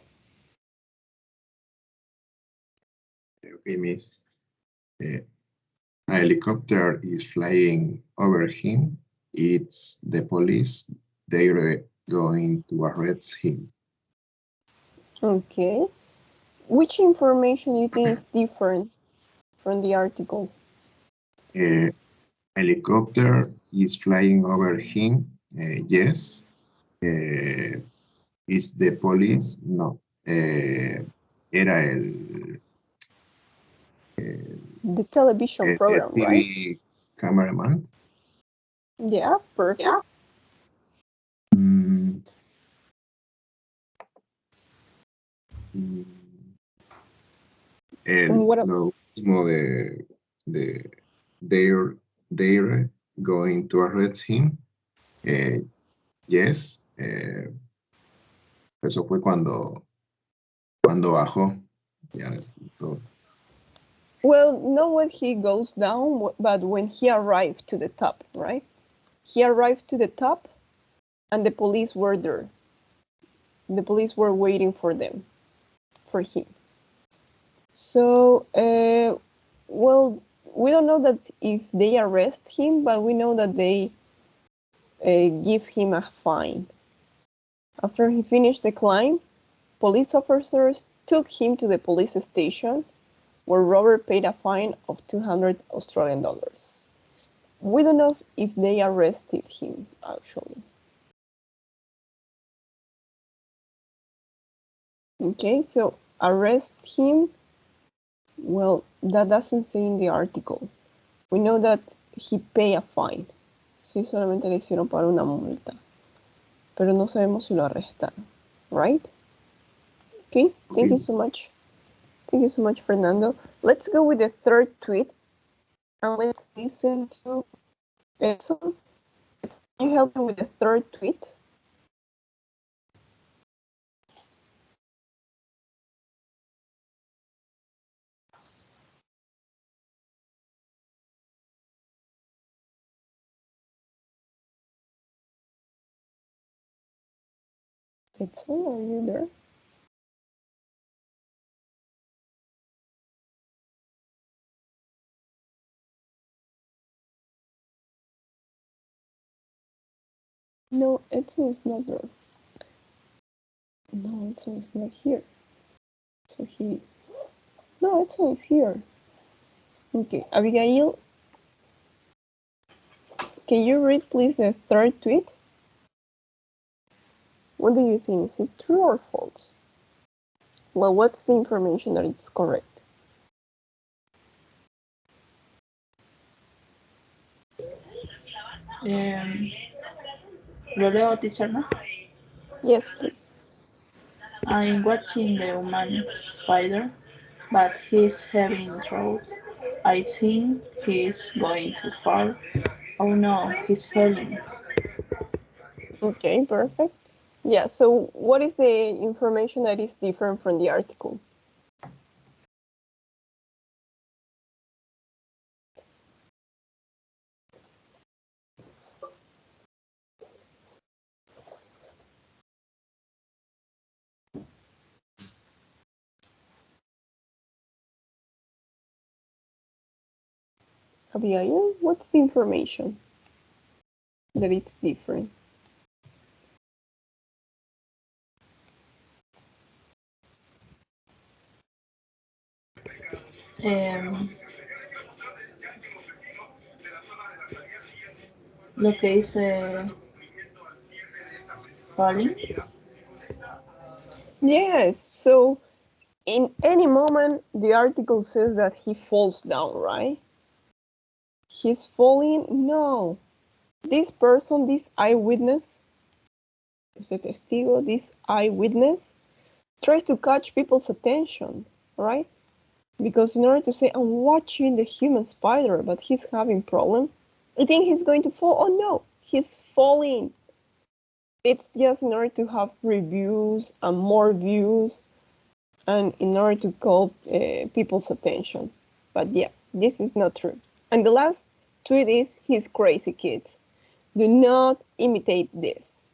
Okay, miss. A helicopter is flying over him. It's the police. They're going to arrest him. Okay. Which information you think is different from the article? Helicopter is flying over him. Yes. Is the police? No. Era The television program, TV right? cameraman. Yeah, perfect. Mm, mm, What lo último de they're going to arrest him. Yes. Eso fue cuando bajó. Ya, so, Well, not when he goes down, but when he arrived to the top, right? He arrived to the top and the police were there. The police were waiting for them, for him. So, well, we don't know that if they arrest him, but we know that they give him a fine. After he finished the climb, police officers took him to the police station where Robert paid a fine of 200 Australian dollars. We don't know if they arrested him, actually. Okay, so arrest him, well, that doesn't say in the article. We know that he paid a fine. Sí, solamente le hicieron pagar una multa. Pero no sabemos si lo arrestaron, right? Okay, thank you so much. Thank you so much, Fernando. Let's go with the third tweet and let's listen to Edson. Can you help me with the third tweet? Edson, are you there? No, Edson is not there. No, Edson is not here. So no, Edson is here. Okay, Abigail, can you read please the third tweet? What do you think? Is it true or false? Well, what's the information that it's correct? Lo leo, teacher, ¿no? Yes, please. I'm watching the human spider, but he's having trouble. I think he's going too far. Oh no, he's falling. Okay, perfect. Yeah, so what is the information that is different from the article? Abigail, what's the information that it's different? Lo que dice falling. Yes, so in any moment, the article says that he falls down, right? He's falling? No. This person, this eyewitness, ese testigo, this eyewitness, tries to catch people's attention, right? Because in order to say, I'm watching the human spider, but he's having problem, I think he's going to fall. Oh no, he's falling. It's just in order to have reviews and more views and in order to call people's attention. But yeah, this is not true. And the last tweet is, he's crazy, kids. Do not imitate this.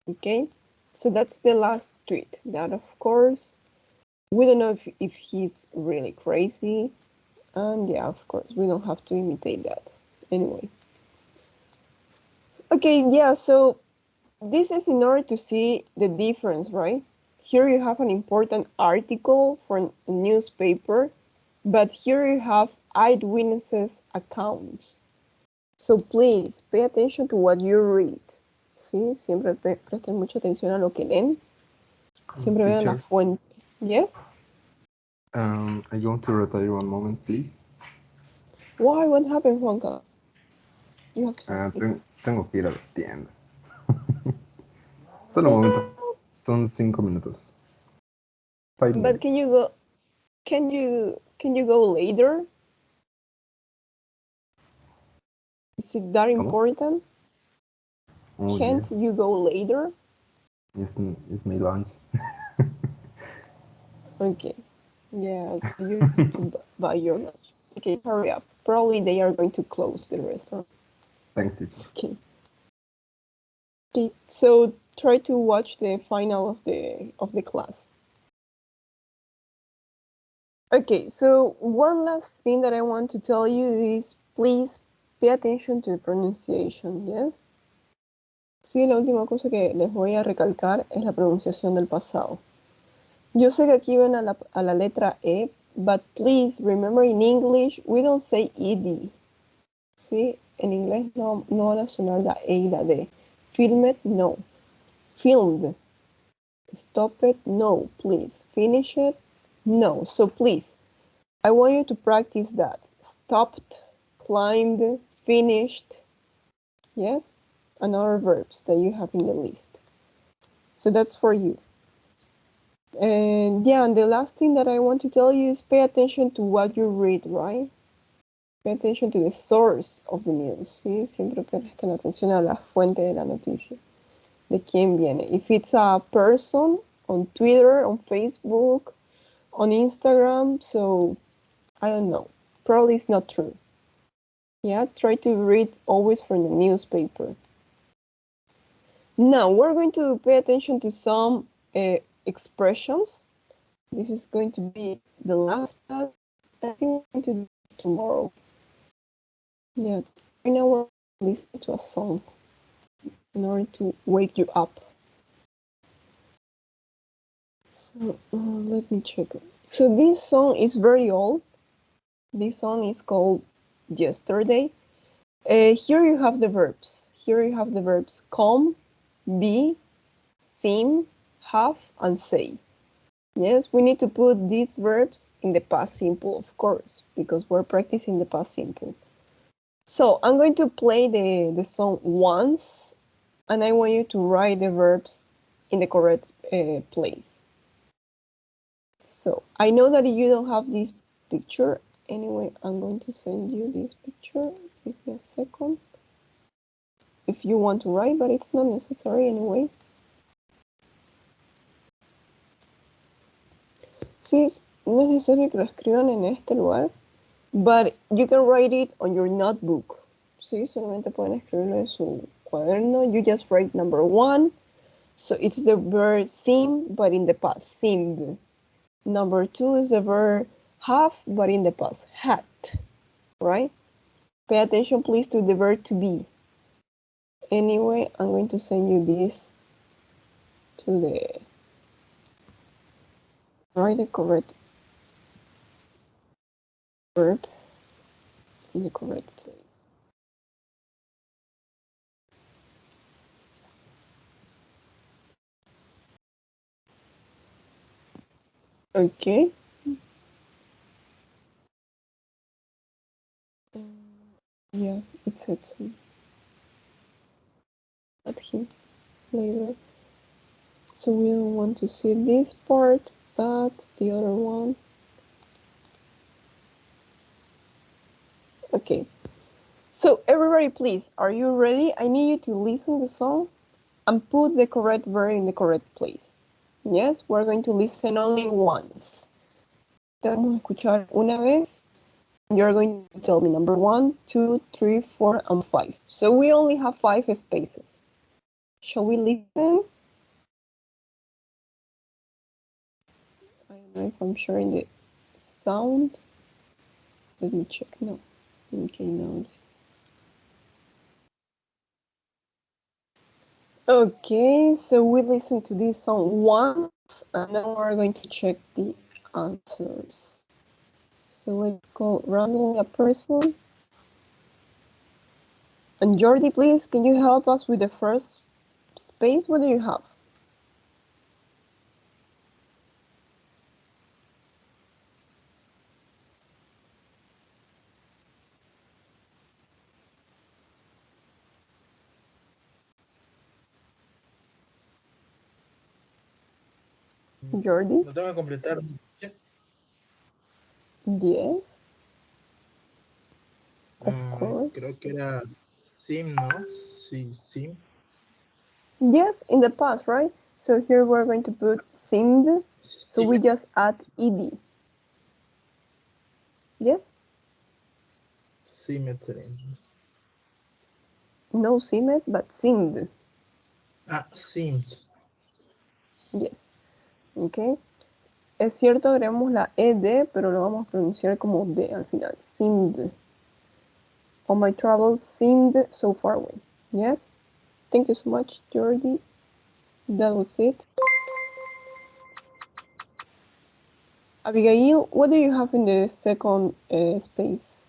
Okay, so that's the last tweet. That, of course, we don't know if he's really crazy. And yeah, of course, we don't have to imitate that. Anyway. Okay, yeah, so this is in order to see the difference, right? Here you have an important article from a newspaper, but here you have eyewitnesses' accounts. So please pay attention to what you read. ¿Sí? Siempre presten mucha atención a lo que leen. Siempre vean la Teacher, fuente. Yes? I want to retire one moment, please. Why? What happened, Juanca? You have to Tengo que ir a la tienda. Solo un momento. Son 5 minutos. 5 minutes. But can you go? Can you go later? Is it that important? Oh, Can't yes. you go later? It's my lunch. Okay. Yeah, so you have to buy your lunch. Okay, hurry up. Probably they are going to close the restaurant. Thanks, teacher. Okay. Okay, so try to watch the final of the class. Okay, so one last thing that I want to tell you is please pay attention to the pronunciation, yes? Sí, la última cosa que les voy a recalcar es la pronunciación del pasado. Yo sé que aquí ven a la letra E, but please remember in English we don't say ed. ¿Sí? En inglés no van a sonar la E y la D. Filmed, no. Filmed. Stop it, no, please. Finish it, no. So please, I want you to practice that. Stopped, climbed, finished. Yes? And other verbs that you have in the list. So that's for you. And yeah, and the last thing that I want to tell you is pay attention to what you read, right? Pay attention to the source of the news, ¿sí? Siempre presten atención a la fuente de la noticia, de quién viene. If it's a person on Twitter, on Facebook, on Instagram, so I don't know. Probably it's not true. Yeah, try to read always from the newspaper. Now we're going to pay attention to some expressions. This is going to be the last class. I think we're going to do this tomorrow. Yeah, right now we're listening to a song in order to wake you up. So let me check it. So this song is very old. This song is called Yesterday. Here you have the verbs. Here you have the verbs come, be, seem, have, and say. Yes, we need to put these verbs in the past simple, of course, because we're practicing the past simple. So I'm going to play the song once, and I want you to write the verbs in the correct place. So I know that you don't have this picture. Anyway, I'm going to send you this picture. Give me a second. If you want to write, but it's not necessary anyway. Sí, no es necesario que lo escriban en este lugar, but you can write it on your notebook. Sí, solamente pueden escribirlo en su cuaderno. You just write number 1. So it's the verb seem, but in the past, seemed. Number 2 is the verb have, but in the past, had, right? Pay attention, please, to the verb to be. Anyway, I'm going to send you this to the, write the correct verb in the correct place. Okay. Yeah, it said some. At him later. So we don't want to see this part, but the other one. Okay. So everybody, please, are you ready? I need you to listen to the song and put the correct verb in the correct place. Yes, we're going to listen only once. Te vamos a escuchar una vez. You're going to tell me number 1, 2, 3, 4, and 5. So we only have 5 spaces. Shall we listen? I don't know if I'm sharing the sound. Let me check. No. Okay, now yes. Okay, so we listened to this song once, and now we're going to check the answers. So let's go random a person. And Jordi, please, can you help us with the first space? What do you have? Jordi? ¿No tengo que completar? Yes. Of course. Creo que era sim, ¿no? Sí, sim. Yes, in the past, right? So here we're going to put seemed. So we just add ed. Yes? Symmetry. No seemed, but seemed. Ah, seemed. Yes. Okay. Es cierto, agregamos la ed, pero lo vamos a pronunciar como d al final. Seemed. All my travels seemed so far away. Yes? Thank you so much, Jordi. That was it. Abigail, what do you have in the second space?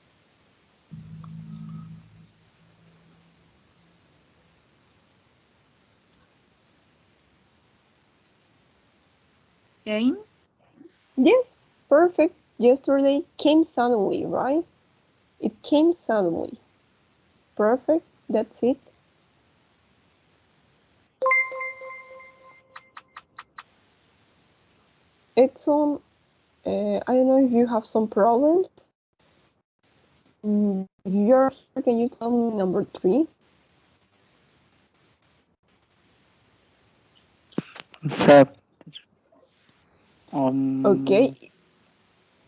Came? Yes, perfect. Yesterday came suddenly, right? It came suddenly. Perfect. That's it. Edson, I don't know if you have some problems. If you're here, can you tell me number 3? Set. Okay.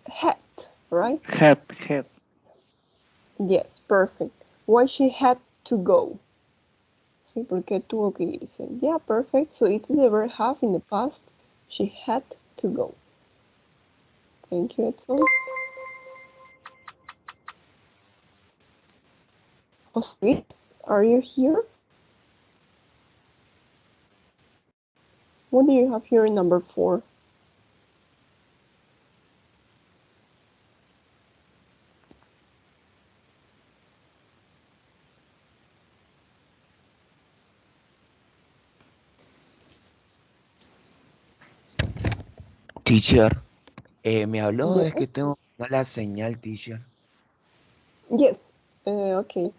Had, right? Had. Yes, perfect. Why she had to go. Sí, porque tuvo que irse. Yeah, perfect. So it's the verb have in the past. She had to go. Thank you, Edson. Jose, are you here? What do you have here in number 4? Teacher, me habló, es que Yes. tengo mala señal, teacher. Yes. Okay.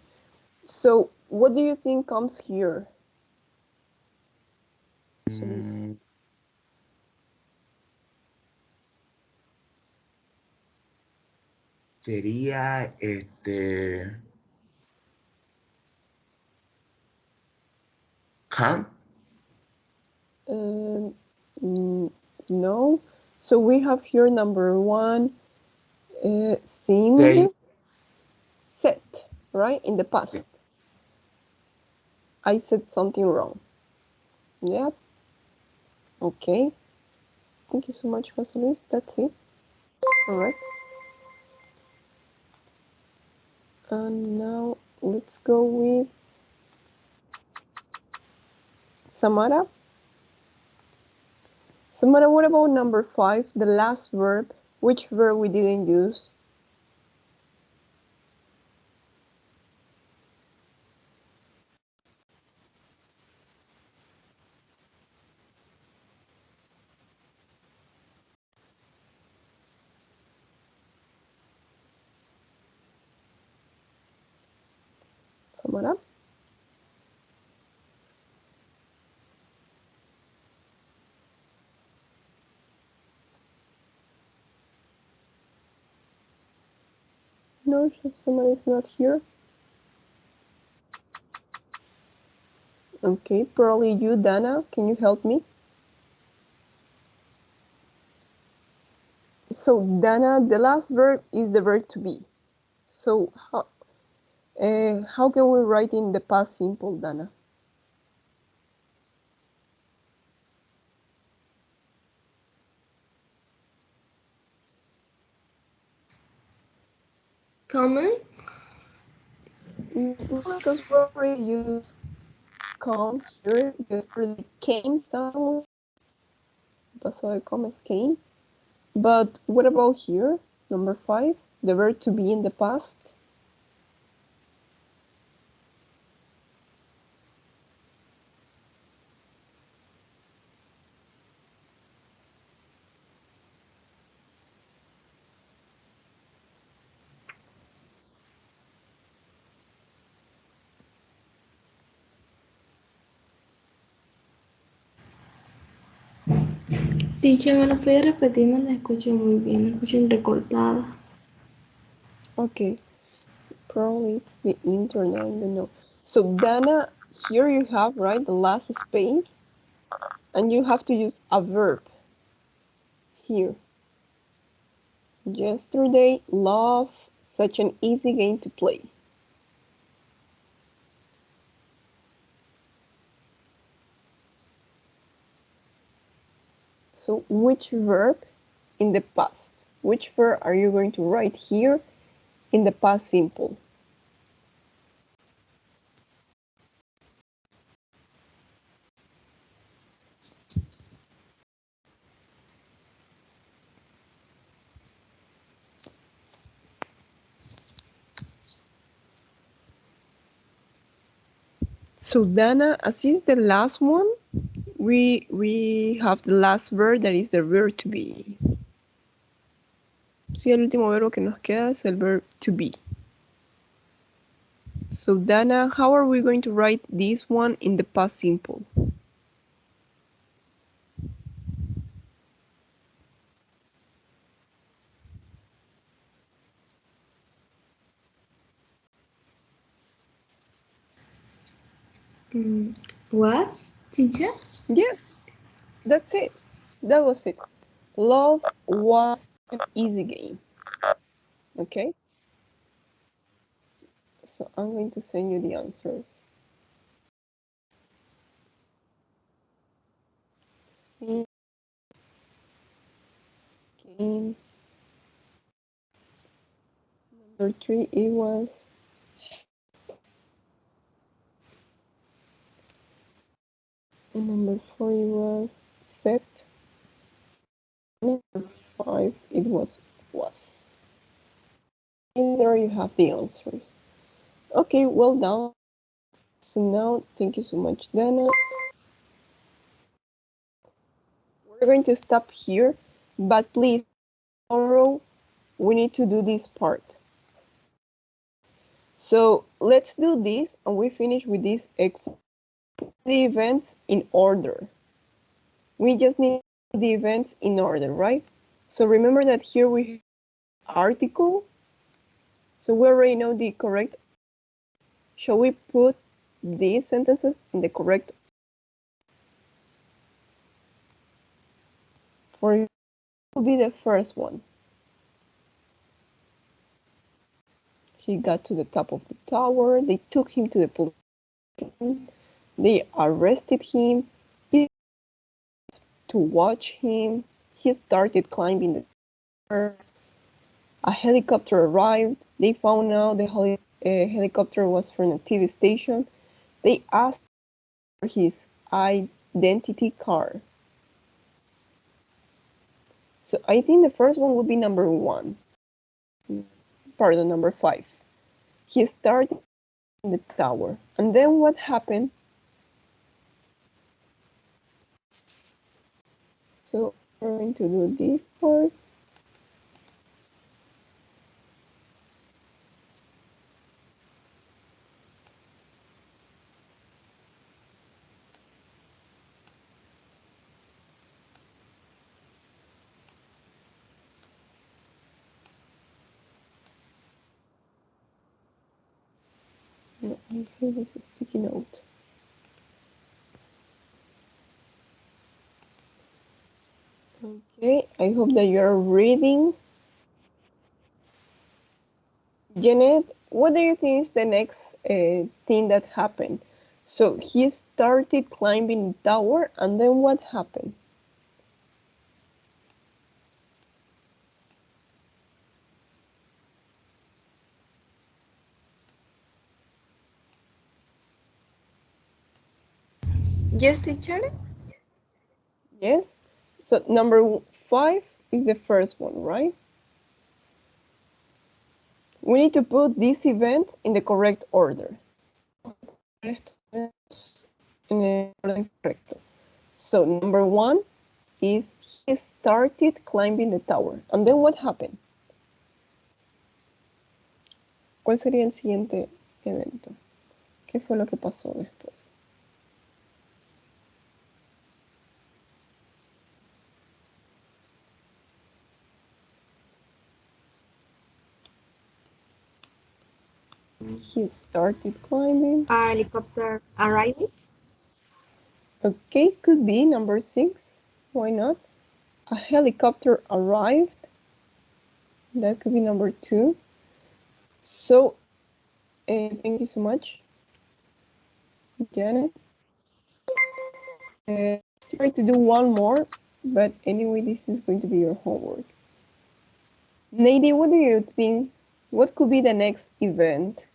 So, what do you think comes here? Sería can. No. So we have here number 1, seemed, Say. set, right? In the past. I said something wrong. Yeah. Okay. Thank you so much, Jose Luis. That's it. All right. And now let's go with Samara. Samara, what about number 5, the last verb? Which verb we didn't use? Samara? No, Samara is not here. Okay, probably you, Dana. Can you help me? So, Dana, the last verb is the verb to be. So, how can we write in the past simple, Dana? Comment? Because we already used come here. Yesterday came suddenly. Pasó de comes came. But what about here? Number 5, the verb to be in the past. Teacher, ¿me lo puede repetir? No la escucho muy bien, me escucho entrecortada. Okay, probably it's the internet, I don't know. So Dana, here you have, right, the last space, and you have to use a verb here. Yesterday, love, such an easy game to play. So which verb in the past? Which verb are you going to write here in the past simple? So Dana, as is the last one, we have the last verb, that is the verb to be. Sí, el último verbo que nos queda es el verb to be. So Dana, how are we going to write this one in the past simple? Was, teacher? Yes, that's it. That was it. Love was an easy game. Okay? So I'm going to send you the answers. See, game. Number 3, it was. And number 4, it was set. Number 5, it was. And there you have the answers. Okay, well done. So now, thank you so much, Dana. We're going to stop here, but please, tomorrow we need to do this part. So let's do this and we finish with this exercise. The events in order. We just need the events in order, right? So remember that here we have article. So we already know the correct. Shall we put these sentences in the correct? For it will be the first one. He got to the top of the tower. They took him to the police station. They arrested him. People to watch him. He started climbing the tower. A helicopter arrived. They found out the helicopter was from a TV station. They asked for his identity card. So I think the first one would be number 1. Pardon, number 5. He started in the tower. And then what happened? So we're going to do this part. No, I have this sticky note. Okay, I hope that you're reading. Janet, what do you think is the next thing that happened? So he started climbing the tower, and then what happened? Yes, teacher? Yes? So number 5 is the first one, right? We need to put these events in the correct order. So number 1 is he started climbing the tower. And then what happened? ¿Cuál sería el siguiente evento? ¿Qué fue lo que pasó después? He started climbing. A helicopter arriving. Okay, could be number 6. Why not? A helicopter arrived. That could be number 2. So, thank you so much, Janet. Let's try to do one more, but anyway, this is going to be your homework. Nady, what do you think? What could be the next event?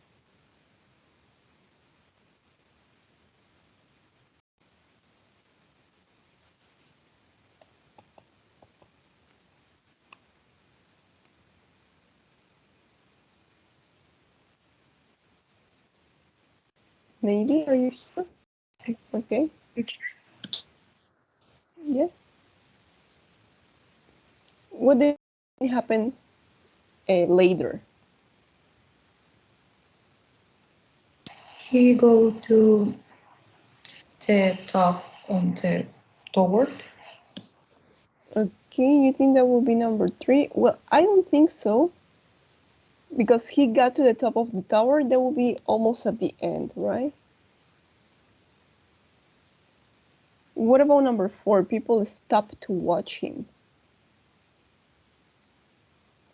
Nady, are you here? Okay. Yes. What do you think happen later? He go to the top on the tower. Okay, you think that will be number 3? Well, I don't think so. Because he got to the top of the tower, that will be almost at the end, right? What about number 4? People stopped to watch him.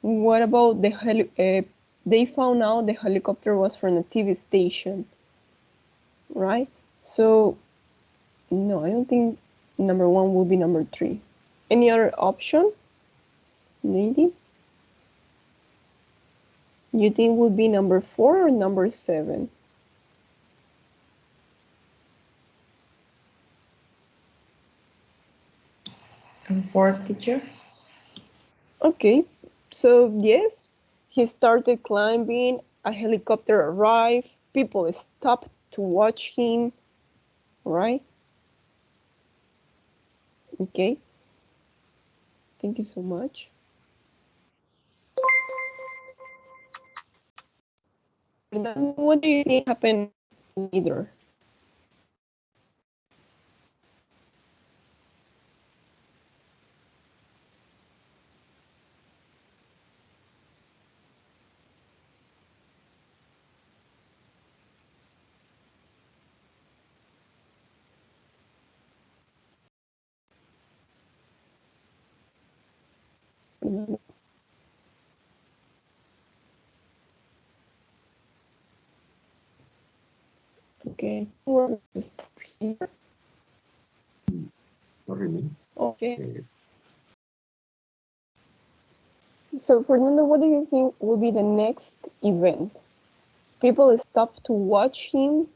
What about they found out the helicopter was from the TV station, right? So, no, I don't think number 1 will be number 3. Any other option? Maybe? You think would be number 4 or number 7? And fourth teacher. Okay, so yes, he started climbing, a helicopter arrived, people stopped to watch him, right? Okay, thank you so much. What do you think happened later? Okay, we're going to stop here. Sorry, miss. Okay. So, Fernando, what do you think will be the next event? People stop to watch him.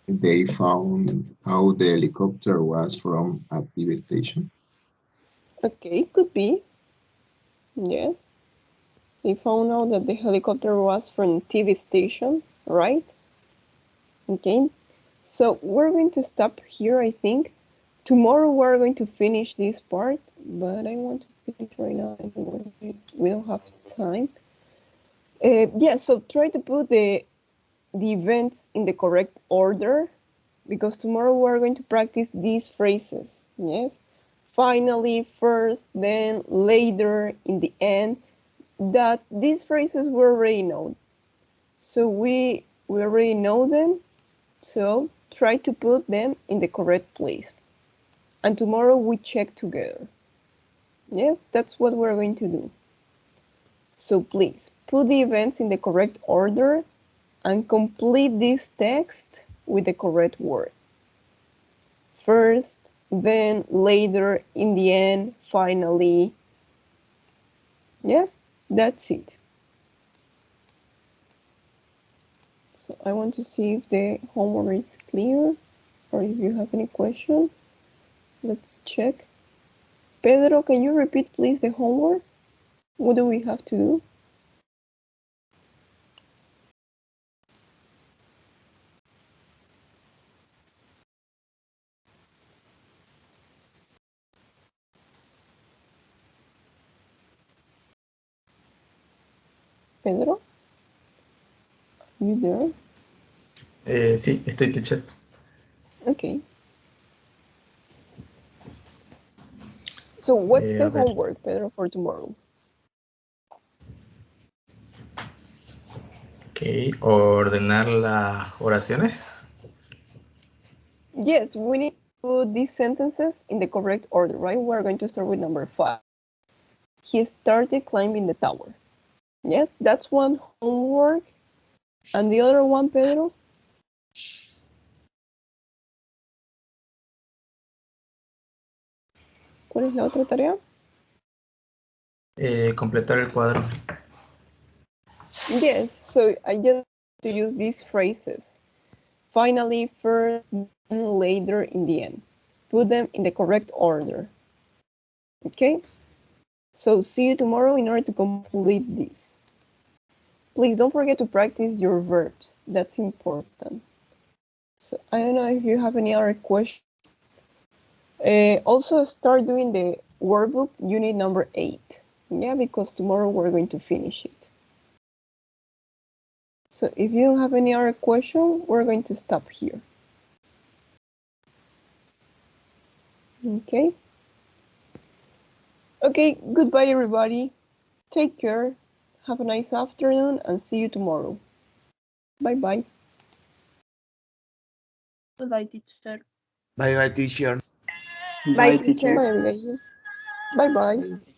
They found how the helicopter was from a TV station. Okay, could be. Yes. They found out that the helicopter was from TV station, right? Okay. So we're going to stop here, I think. Tomorrow we're going to finish this part, but I want to finish right now anyway. We don't have time. Yeah, so try to put the events in the correct order, because tomorrow we're going to practice these phrases. Yes, finally, first, then, later, in the end. That these phrases we already know, so we already know them. So try to put them in the correct place, and tomorrow we check together. Yes, that's what we're going to do. So please put the events in the correct order and complete this text with the correct word. First, then, later, in the end, finally. Yes, that's it. So I want to see if the homework is clear or if you have any question. Let's check. Pedro, can you repeat please the homework? What do we have to do? Pedro? Are you there? Sí, estoy, teacher. Okay. So what's the A ver. homework, Pedro, for tomorrow? Ok, ordenar las oraciones. Yes, we need to put these sentences in the correct order, right? We're going to start with number 5. He started climbing the tower. Yes, that's one homework. And the other one, Pedro? ¿Cuál es la otra tarea? Completar el cuadro. Yes, so I just to use these phrases. Finally, first, then later, in the end. Put them in the correct order. Okay? So see you tomorrow in order to complete this. Please don't forget to practice your verbs. That's important. So I don't know if you have any other questions. Also start doing the workbook unit number 8. Yeah, because tomorrow we're going to finish it. So if you don't have any other question, we're going to stop here. Okay. Okay, goodbye everybody. Take care. Have a nice afternoon and see you tomorrow. Bye-bye. Bye, teacher. Bye bye, teacher. Bye, teacher. Bye, everybody. Bye-bye.